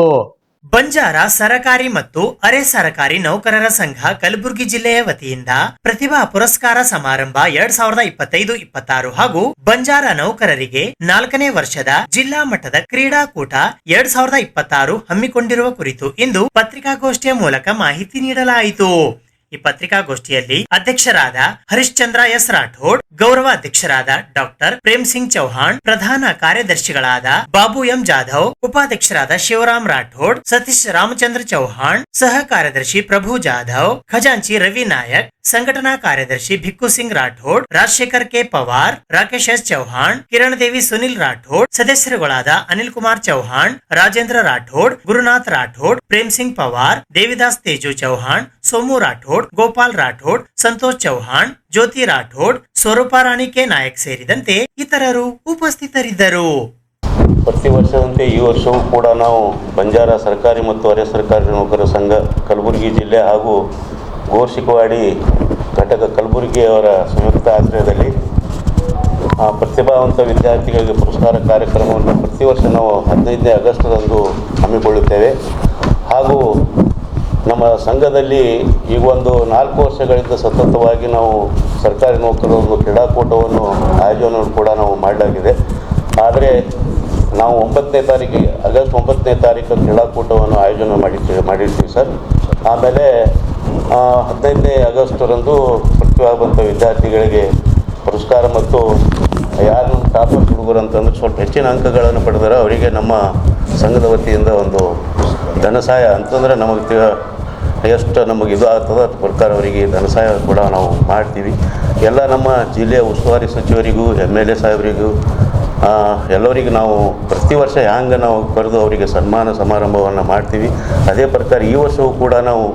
ಬಂಜಾರ ಸರಕಾರಿ ಮತ್ತು ಅರೆ ಸರಕಾರಿ ನೌಕರರ ಸಂಘ ಕಲಬುರಗಿ ಜಿಲ್ಲೆಯ ವತಿಯಿಂದ ಪ್ರತಿಭಾ ಪುರಸ್ಕಾರ ಸಮಾರಂಭ 2025-26 ಹಾಗೂ ಬಂಜಾರ ನೌಕರರಿಗೆ 4ನೇ ವರ್ಷದ ಜಿಲ್ಲಾ ಮಟ್ಟದ ಕ್ರೀಡಾಕೂಟ 2026 ಹಮ್ಮಿಕೊಂಡಿರುವ ಕುರಿತು ಇಂದು ಪತ್ರಿಕಾಗೋಷ್ಠಿಯ ಮೂಲಕ ಮಾಹಿತಿ ನೀಡಲಾಯಿತು. ಈ ಪತ್ರಿಕಾಗೋಷ್ಠಿಯಲ್ಲಿ ಅಧ್ಯಕ್ಷರಾದ ಹರಿಶ್ಚಂದ್ರ ಎಸ್ ರಾಠೋಡ್, ಗೌರವ ಅಧ್ಯಕ್ಷರಾದ ಡಾಕ್ಟರ್ ಪ್ರೇಮ್ ಸಿಂಗ್ ಚೌಹಾಣ್, ಪ್ರಧಾನ ಕಾರ್ಯದರ್ಶಿಗಳಾದ ಬಾಬು ಎಂ ಜಾಧವ್, ಉಪಾಧ್ಯಕ್ಷರಾದ ಶಿವರಾಮ್ ರಾಠೋಡ್, ಸತೀಶ್ ರಾಮಚಂದ್ರ ಚೌಹಾಣ್, ಸಹ ಕಾರ್ಯದರ್ಶಿ ಪ್ರಭು ಜಾಧವ್, ಖಜಾಂಚಿ ರವಿ ನಾಯಕ್, ಸಂಘಟನಾ ಕಾರ್ಯದರ್ಶಿ ಭಿಕ್ಕು ಸಿಂಗ್ ರಾಠೋಡ್, ರಾಜಶೇಖರ್ ಕೆ ಪವಾರ್, ರಾಕೇಶ್ ಎಸ್ ಚೌಹಾಣ್, ಕಿರಣ್ ದೇವಿ ಸುನಿಲ್ ರಾಠೋಡ್, ಸದಸ್ಯರುಗಳಾದ ಅನಿಲ್ ಕುಮಾರ್ ಚೌಹಾಣ್, ರಾಜೇಂದ್ರ ರಾಠೋಡ್, ಗುರುನಾಥ್ ರಾಠೋಡ್, ಪ್ರೇಮ್ ಸಿಂಗ್ ಪವಾರ್, ದೇವಿದಾಸ್ ತೇಜು ಚೌಹಾಣ್, ಸೋಮು ರಾಠೋಡ್, ಗೋಪಾಲ್ ರಾಠೋಡ್, ಸಂತೋಷ್ ಚೌಹಾಣ್, ಜ್ಯೋತಿ ರಾಠೋಡ್, ಸ್ವರೂಪ ರಾಣಿ ಕೆ ನಾಯಕ್ ಸೇರಿದಂತೆ ಇತರರು ಉಪಸ್ಥಿತರಿದ್ದರು. ಪ್ರತಿ ವರ್ಷದಂತೆ ಈ ವರ್ಷವೂ ಕೂಡ ನಾವು ಬಂಜಾರ ಸರ್ಕಾರಿ ಮತ್ತು ಅರೆ ಸರ್ಕಾರಿ ನೌಕರರ ಸಂಘ ಕಲಬುರಗಿ ಜಿಲ್ಲೆ ಹಾಗೂ ಗೋರ್ಶಿಕವಾಡಿ ಘಟಕ ಕಲಬುರಗಿಯವರ ಸಂಯುಕ್ತ ಆಶ್ರಯದಲ್ಲಿ ಪ್ರತಿಭಾವಂತ ವಿದ್ಯಾರ್ಥಿಗಳಿಗೆ ಪುರಸ್ಕಾರ ಕಾರ್ಯಕ್ರಮವನ್ನು ಪ್ರತಿ ವರ್ಷ ನಾವು 15ನೇ ಆಗಸ್ಟ್ರಂದು ಹಮ್ಮಿಕೊಳ್ಳುತ್ತೇವೆ. ಹಾಗೂ ನಮ್ಮ ಸಂಘದಲ್ಲಿ ಈಗ ಒಂದು 4 ವರ್ಷಗಳಿಂದ ಸತತವಾಗಿ ನಾವು ಸರ್ಕಾರಿ ನೌಕರರ ಒಂದು ಕ್ರೀಡಾಕೂಟವನ್ನು ಆಯೋಜನೆ ಕೂಡ ನಾವು ಮಾಡಲಾಗಿದೆ. ಆದರೆ ನಾವು ಆಗಸ್ಟ್ 9ನೇ ತಾರೀಕು ಕ್ರೀಡಾಕೂಟವನ್ನು ಆಯೋಜನೆ ಮಾಡಿರ್ತೀವಿ ಸರ್. ಆಮೇಲೆ 15ನೇ ಆಗಸ್ಟ್ರಂದು ಪ್ರತಿಭಾವಂತ ವಿದ್ಯಾರ್ಥಿಗಳಿಗೆ ಪುರಸ್ಕಾರ ಮತ್ತು ಯಾರು ಟಾಪರ್ ಹುಡುಗರು ಅಂತಂದ್ರೆ ಸ್ವಲ್ಪ ಹೆಚ್ಚಿನ ಅಂಕಗಳನ್ನು ಪಡೆದರೆ ಅವರಿಗೆ ನಮ್ಮ ಸಂಘದ ವತಿಯಿಂದ ಒಂದು ಧನ ಸಹಾಯ ಅಂತಂದರೆ ನಮಗೆ ಎಷ್ಟು ನಮಗೆ ಇದು ಆಗ್ತದೆ ಅದ್ರ ಪ್ರಕಾರ ಅವರಿಗೆ ಧನ ಸಹಾಯ ಕೂಡ ನಾವು ಮಾಡ್ತೀವಿ. ಎಲ್ಲ ನಮ್ಮ ಜಿಲ್ಲೆಯ ಉಸ್ತುವಾರಿ ಸಚಿವರಿಗೂ MLA ಸಾಹೇಬರಿಗೂ ಎಲ್ಲರಿಗೂ ನಾವು ಪ್ರತಿ ವರ್ಷ ಹ್ಯಾಂಗೆ ನಾವು ಕರೆದು ಅವರಿಗೆ ಸನ್ಮಾನ ಸಮಾರಂಭವನ್ನು ಮಾಡ್ತೀವಿ. ಅದೇ ಪ್ರಕಾರ ಈ ವರ್ಷವೂ ಕೂಡ ನಾವು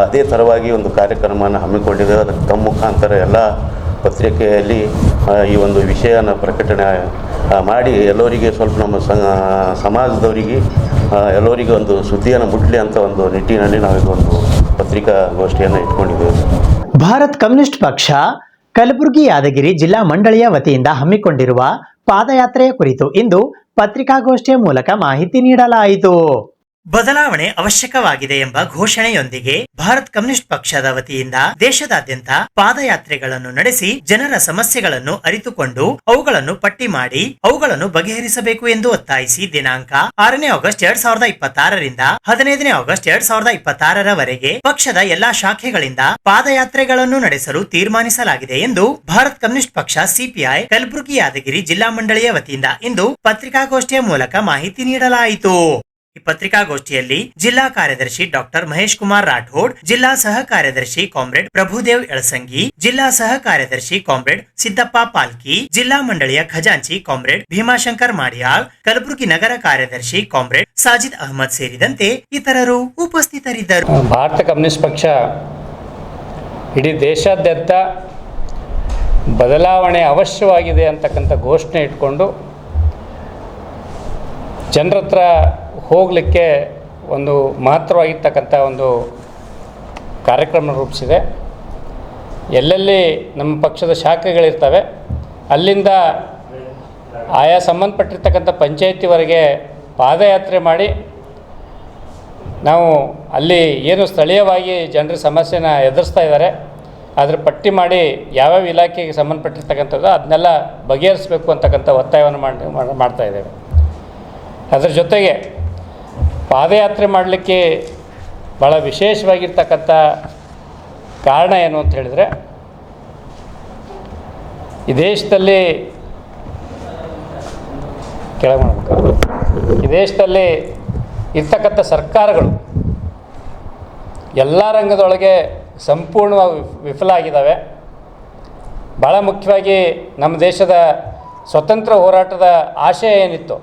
ಅದೇ ಥರವಾಗಿ ಒಂದು ಕಾರ್ಯಕ್ರಮವನ್ನು ಹಮ್ಮಿಕೊಂಡಿದ್ದೇವೆ. ಅದಕ್ಕೆ ತಮ್ಮ ಮುಖಾಂತರ ಎಲ್ಲ ಪತ್ರಿಕೆಯಲ್ಲಿ ಈ ಒಂದು ವಿಷಯನ ಪ್ರಕಟಣೆ ಮಾಡಿ ಎಲ್ಲರಿಗೆ ಸ್ವಲ್ಪ ನಮ್ಮ ಸಮಾಜದವರಿಗೆ ಎಲ್ಲರಿಗೆ ಒಂದು ಸುದ್ದಿಯನ್ನು ಮುಟ್ಲಿ ಅಂತ ಒಂದು ನಿಟ್ಟಿನಲ್ಲಿ ನಾವೀಗ ಒಂದು ಪತ್ರಿಕಾಗೋಷ್ಠಿಯನ್ನು ಇಟ್ಕೊಂಡಿದ್ದೇವೆ. ಭಾರತ್ ಕಮ್ಯುನಿಸ್ಟ್ ಪಕ್ಷ ಕಲಬುರಗಿ ಯಾದಗಿರಿ ಜಿಲ್ಲಾ ಮಂಡಳಿಯ ವತಿಯಿಂದ ಹಮ್ಮಿಕೊಂಡಿರುವ ಪಾದಯಾತ್ರೆಯ ಕುರಿತು ಇಂದು ಪತ್ರಿಕಾಗೋಷ್ಠಿಯ ಮೂಲಕ ಮಾಹಿತಿ ನೀಡಲಾಯಿತು. ಬದಲಾವಣೆ ಅವಶ್ಯಕವಾಗಿದೆ ಎಂಬ ಘೋಷಣೆಯೊಂದಿಗೆ ಭಾರತ್ ಕಮ್ಯುನಿಸ್ಟ್ ಪಕ್ಷದ ವತಿಯಿಂದ ದೇಶದಾದ್ಯಂತ ಪಾದಯಾತ್ರೆಗಳನ್ನು ನಡೆಸಿ ಜನರ ಸಮಸ್ಯೆಗಳನ್ನು ಅರಿತುಕೊಂಡು ಅವುಗಳನ್ನು ಪಟ್ಟಿ ಮಾಡಿ ಅವುಗಳನ್ನು ಬಗೆಹರಿಸಬೇಕು ಎಂದು ಒತ್ತಾಯಿಸಿ ದಿನಾಂಕ 6ನೇ ಆಗಸ್ಟ್ 2026ರಿಂದ 15ನೇ ಆಗಸ್ಟ್ 2026ರವರೆಗೆ ಪಕ್ಷದ ಎಲ್ಲಾ ಶಾಖೆಗಳಿಂದ ಪಾದಯಾತ್ರೆಗಳನ್ನು ನಡೆಸಲು ತೀರ್ಮಾನಿಸಲಾಗಿದೆ ಎಂದು ಭಾರತ್ ಕಮ್ಯುನಿಸ್ಟ್ ಪಕ್ಷ CPI ಕಲಬುರಗಿ ಯಾದಗಿರಿ ಜಿಲ್ಲಾ ಮಂಡಳಿಯ ವತಿಯಿಂದ ಇಂದು ಪತ್ರಿಕಾಗೋಷ್ಠಿಯ ಮೂಲಕ ಮಾಹಿತಿ ನೀಡಲಾಯಿತು. ಈ ಪತ್ರಿಕಾಗೋಷ್ಠಿಯಲ್ಲಿ ಜಿಲ್ಲಾ ಕಾರ್ಯದರ್ಶಿ ಡಾಕ್ಟರ್ ಮಹೇಶ್ ಕುಮಾರ್ ರಾಠೋಡ್, ಜಿಲ್ಲಾ ಸಹ ಕಾರ್ಯದರ್ಶಿ ಕಾಮ್ರೇಡ್ ಪ್ರಭುದೇವ್ ಯಳಸಂಗಿ, ಜಿಲ್ಲಾ ಸಹ ಕಾರ್ಯದರ್ಶಿ ಕಾಮ್ರೇಡ್ ಸಿದ್ದಪ್ಪ ಪಾಲ್ಕಿ, ಜಿಲ್ಲಾ ಮಂಡಳಿಯ ಖಜಾಂಚಿ ಕಾಮ್ರೇಡ್ ಭೀಮಾಶಂಕರ್ ಮಾಡಿಯಾಳ್, ಕಲಬುರಗಿ ನಗರ ಕಾರ್ಯದರ್ಶಿ ಕಾಮ್ರೇಡ್ ಸಾಜಿದ್ ಅಹಮದ್ ಸೇರಿದಂತೆ ಇತರರು ಉಪಸ್ಥಿತರಿದ್ದರು. ಭಾರತ ಕಮ್ಯುನಿಸ್ಟ್ ಪಕ್ಷ ಇಡೀ ದೇಶಾದ್ಯಂತ ಬದಲಾವಣೆ ಅವಶ್ಯವಾಗಿದೆ ಅಂತಕ್ಕಂಥ ಘೋಷಣೆ ಇಟ್ಕೊಂಡು ಜನರ ಹತ್ರ ಹೋಗಲಿಕ್ಕೆ ಒಂದು ಮಹತ್ತರವಾಗಿರ್ತಕ್ಕಂಥ ಒಂದು ಕಾರ್ಯಕ್ರಮ ರೂಪಿಸಿದೆ. ಎಲ್ಲೆಲ್ಲಿ ನಮ್ಮ ಪಕ್ಷದ ಶಾಖೆಗಳಿರ್ತವೆ ಅಲ್ಲಿಂದ ಆಯಾ ಸಂಬಂಧಪಟ್ಟಿರ್ತಕ್ಕಂಥ ಪಂಚಾಯತಿವರೆಗೆ ಪಾದಯಾತ್ರೆ ಮಾಡಿ ನಾವು ಅಲ್ಲಿ ಏನು ಸ್ಥಳೀಯವಾಗಿ ಜನರ ಸಮಸ್ಯೆನ ಎದುರಿಸ್ತಾ ಇದ್ದಾರೆ ಅದ್ರ ಪಟ್ಟಿ ಮಾಡಿ ಯಾವ್ಯಾವ ಇಲಾಖೆಗೆ ಸಂಬಂಧಪಟ್ಟಿರ್ತಕ್ಕಂಥದ್ದು ಅದನ್ನೆಲ್ಲ ಬಗೆಹರಿಸಬೇಕು ಅಂತಕ್ಕಂಥ ಒತ್ತಾಯವನ್ನು ಮಾಡ್ತಾ ಇದ್ದೇವೆ. ಅದರ ಜೊತೆಗೆ ಪಾದಯಾತ್ರೆ ಮಾಡಲಿಕ್ಕೆ ಭಾಳ ವಿಶೇಷವಾಗಿರ್ತಕ್ಕಂಥ ಕಾರಣ ಏನು ಅಂತ ಹೇಳಿದರೆ, ಈ ದೇಶದಲ್ಲಿ ಕೆಳಗೆ ಮಾಡಬೇಕು, ಈ ದೇಶದಲ್ಲಿ ಇರ್ತಕ್ಕಂಥ ಸರ್ಕಾರಗಳು ಎಲ್ಲ ರಂಗದೊಳಗೆ ಸಂಪೂರ್ಣವಾಗಿ ವಿಫಲ ಆಗಿದ್ದಾವೆ. ಭಾಳ ಮುಖ್ಯವಾಗಿ ನಮ್ಮ ದೇಶದ ಸ್ವತಂತ್ರ ಹೋರಾಟದ ಆಶಯ ಏನಿತ್ತು,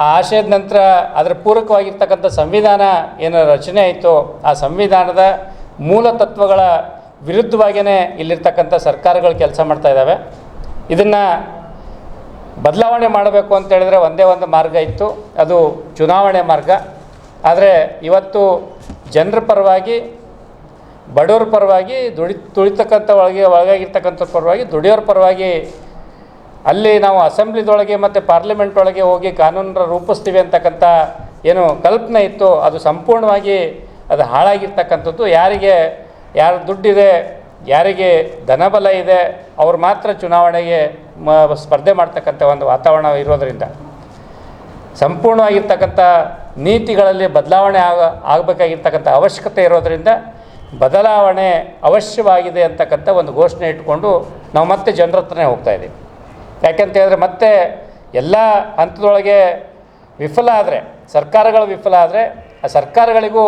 ಆ ಆಶಯದ ನಂತರ ಅದರ ಪೂರಕವಾಗಿರ್ತಕ್ಕಂಥ ಸಂವಿಧಾನ ಏನು ರಚನೆ ಆಯಿತು, ಆ ಸಂವಿಧಾನದ ಮೂಲ ತತ್ವಗಳ ವಿರುದ್ಧವಾಗಿಯೇ ಇಲ್ಲಿರ್ತಕ್ಕಂಥ ಸರ್ಕಾರಗಳು ಕೆಲಸ ಮಾಡ್ತಾ ಇದ್ದಾವೆ. ಇದನ್ನು ಬದಲಾವಣೆ ಮಾಡಬೇಕು ಅಂತೇಳಿದರೆ ಒಂದೇ ಒಂದು ಮಾರ್ಗ ಇತ್ತು, ಅದು ಚುನಾವಣೆ ಮಾರ್ಗ. ಆದರೆ ಇವತ್ತು ಜನರ ಪರವಾಗಿ, ಬಡವ್ರ ಪರವಾಗಿ, ತುಳಿತಕ್ಕಂಥ ಒಳಗಾಗಿರ್ತಕ್ಕಂಥ ಪರವಾಗಿ, ದುಡಿಯೋರ ಪರವಾಗಿ ಅಲ್ಲಿ ನಾವು ಅಸೆಂಬ್ಲಿದೊಳಗೆ ಮತ್ತು ಪಾರ್ಲಿಮೆಂಟ್ ಒಳಗೆ ಹೋಗಿ ಕಾನೂನನ್ನು ರೂಪಿಸ್ತೀವಿ ಅಂತಕ್ಕಂಥ ಏನು ಕಲ್ಪನೆ ಇತ್ತು, ಅದು ಸಂಪೂರ್ಣವಾಗಿ ಅದು ಹಾಳಾಗಿರ್ತಕ್ಕಂಥದ್ದು. ಯಾರು ದುಡ್ಡಿದೆ, ಯಾರಿಗೆ ಧನಬಲ ಇದೆ, ಅವ್ರು ಮಾತ್ರ ಚುನಾವಣೆಗೆ ಸ್ಪರ್ಧೆ ಮಾಡ್ತಕ್ಕಂಥ ಒಂದು ವಾತಾವರಣ ಇರೋದರಿಂದ ಸಂಪೂರ್ಣವಾಗಿರ್ತಕ್ಕಂಥ ನೀತಿಗಳಲ್ಲಿ ಬದಲಾವಣೆ ಆಗಬೇಕಾಗಿರ್ತಕ್ಕಂಥ ಅವಶ್ಯಕತೆ ಇರೋದರಿಂದ ಬದಲಾವಣೆ ಅವಶ್ಯವಾಗಿದೆ ಅಂತಕ್ಕಂಥ ಒಂದು ಘೋಷಣೆ ಇಟ್ಕೊಂಡು ನಾವು ಮತ್ತೆ ಜನರ ಹತ್ರನೇ ಹೋಗ್ತಾ ಇದ್ದೀವಿ. ಯಾಕೆಂತ ಹೇಳಿದ್ರೆ ಮತ್ತೆ ಎಲ್ಲ ಹಂತದೊಳಗೆ ವಿಫಲ ಆದರೆ, ಸರ್ಕಾರಗಳು ವಿಫಲ ಆದರೆ ಆ ಸರ್ಕಾರಗಳಿಗೂ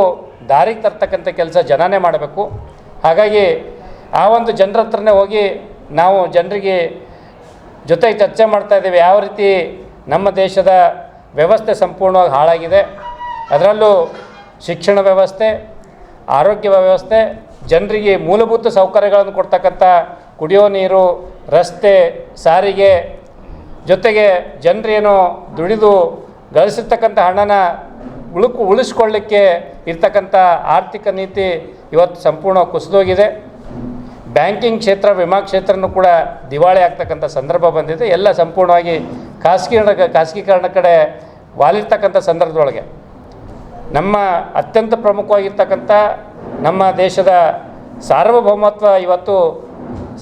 ದಾರಿಗೆ ತರ್ತಕ್ಕಂಥ ಕೆಲಸ ಜನನೇ ಮಾಡಬೇಕು. ಹಾಗಾಗಿ ಆ ಒಂದು ಜನರ ಹತ್ರನೇ ಹೋಗಿ ನಾವು ಜನರಿಗೆ ಜೊತೆಗೆ ಚರ್ಚೆ ಮಾಡ್ತಾ ಇದ್ದೀವಿ, ಯಾವ ರೀತಿ ನಮ್ಮ ದೇಶದ ವ್ಯವಸ್ಥೆ ಸಂಪೂರ್ಣವಾಗಿ ಹಾಳಾಗಿದೆ, ಅದರಲ್ಲೂ ಶಿಕ್ಷಣ ವ್ಯವಸ್ಥೆ, ಆರೋಗ್ಯ ವ್ಯವಸ್ಥೆ, ಜನರಿಗೆ ಮೂಲಭೂತ ಸೌಕರ್ಯಗಳನ್ನು ಕೊಡ್ತಕ್ಕಂಥ ಕುಡಿಯೋ ನೀರು, ರಸ್ತೆ, ಸಾರಿಗೆ, ಜೊತೆಗೆ ಜನರೇನು ದುಡಿದು ಗಳಿಸಿರ್ತಕ್ಕಂಥ ಹಣನ ಉಳಿಸ್ಕೊಳ್ಳಿಕ್ಕೆ ಇರ್ತಕ್ಕಂಥ ಆರ್ಥಿಕ ನೀತಿ ಇವತ್ತು ಸಂಪೂರ್ಣ ಕುಸಿದೋಗಿದೆ. ಬ್ಯಾಂಕಿಂಗ್ ಕ್ಷೇತ್ರ, ವಿಮಾ ಕ್ಷೇತ್ರನೂ ಕೂಡ ದಿವಾಳಿ ಆಗ್ತಕ್ಕಂಥ ಸಂದರ್ಭ ಬಂದಿದೆ. ಎಲ್ಲ ಸಂಪೂರ್ಣವಾಗಿ ಖಾಸಗೀಕರಣ ಕಡೆ ವಾಲಿರ್ತಕ್ಕಂಥ ಸಂದರ್ಭದೊಳಗೆ ನಮ್ಮ ಅತ್ಯಂತ ಪ್ರಮುಖವಾಗಿರ್ತಕ್ಕಂಥ ನಮ್ಮ ದೇಶದ ಸಾರ್ವಭೌಮತ್ವ ಇವತ್ತು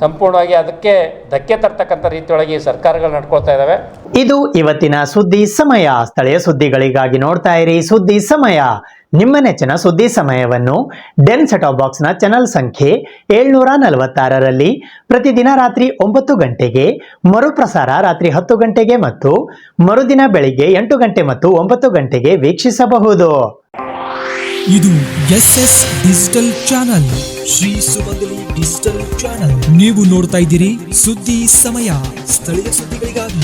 ಸಂಪೂರ್ಣವಾಗಿ ಅದಕ್ಕೆ ಧಕ್ಕೆ ತರ್ತಕ್ಕಂಥ ರೀತಿಯೊಳಗೆ ಸರ್ಕಾರಗಳು ನಡ್ಕೊಳ್ತಾ ಇದ್ದಾವೆ. ಇದು ಇವತ್ತಿನ ಸುದ್ದಿ ಸಮಯ. ಸ್ಥಳೀಯ ಸುದ್ದಿಗಳಿಗಾಗಿ ನೋಡ್ತಾ ಇರಿ ಸುದ್ದಿ ಸಮಯ. ನಿಮ್ಮ ನೆಚ್ಚಿನ ಸುದ್ದಿ ಸಮಯವನ್ನು ಡೆನ್ ಸೆಟಾಪ್ ಬಾಕ್ಸ್ನ ಚಾನಲ್ ಸಂಖ್ಯೆ 746ರಲ್ಲಿ ಪ್ರತಿದಿನ ರಾತ್ರಿ 9 ಗಂಟೆಗೆ, ಮರುಪ್ರಸಾರ ರಾತ್ರಿ 10 ಗಂಟೆಗೆ ಮತ್ತು ಮರುದಿನ ಬೆಳಿಗ್ಗೆ 8 ಗಂಟೆ ಮತ್ತು 9 ಗಂಟೆಗೆ ವೀಕ್ಷಿಸಬಹುದು. ಇದು SS ಡಿಜಿಟಲ್ ಚಾನಲ್, ಶ್ರೀ ಸುಮಂಗಲಿ ಡಿಜಿಟಲ್ ಚಾನಲ್. ನೀವು ನೋಡ್ತಾ ಇದ್ದೀರಿ ಸುದ್ದಿ ಸಮಯ, ಸ್ಥಳೀಯ ಸುದ್ದಿಗಳಿಗಾಗಿ.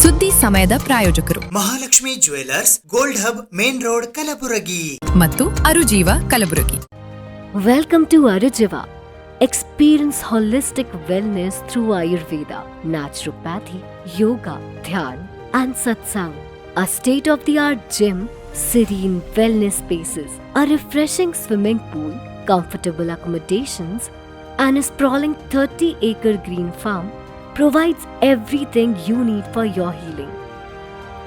ಸುದ್ದಿ ಸಮಯದ ಪ್ರಾಯೋಜಕರು Mahalakshmi jewellers, gold hub, main road, Kalaburagi ಮತ್ತು ಅರುಜೀವ Kalaburagi. Welcome to Arujiva. Experience holistic wellness through Ayurveda, naturopathy, yoga, dhyan, and satsang. A state-of-the-art gym, serene wellness spaces, a refreshing swimming pool, comfortable accommodations, and a sprawling 30-acre green farm provides everything you need for your healing.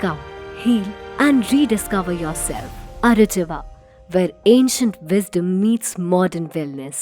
Come, heal, and rediscover yourself. Arujiva, where ancient wisdom meets modern wellness.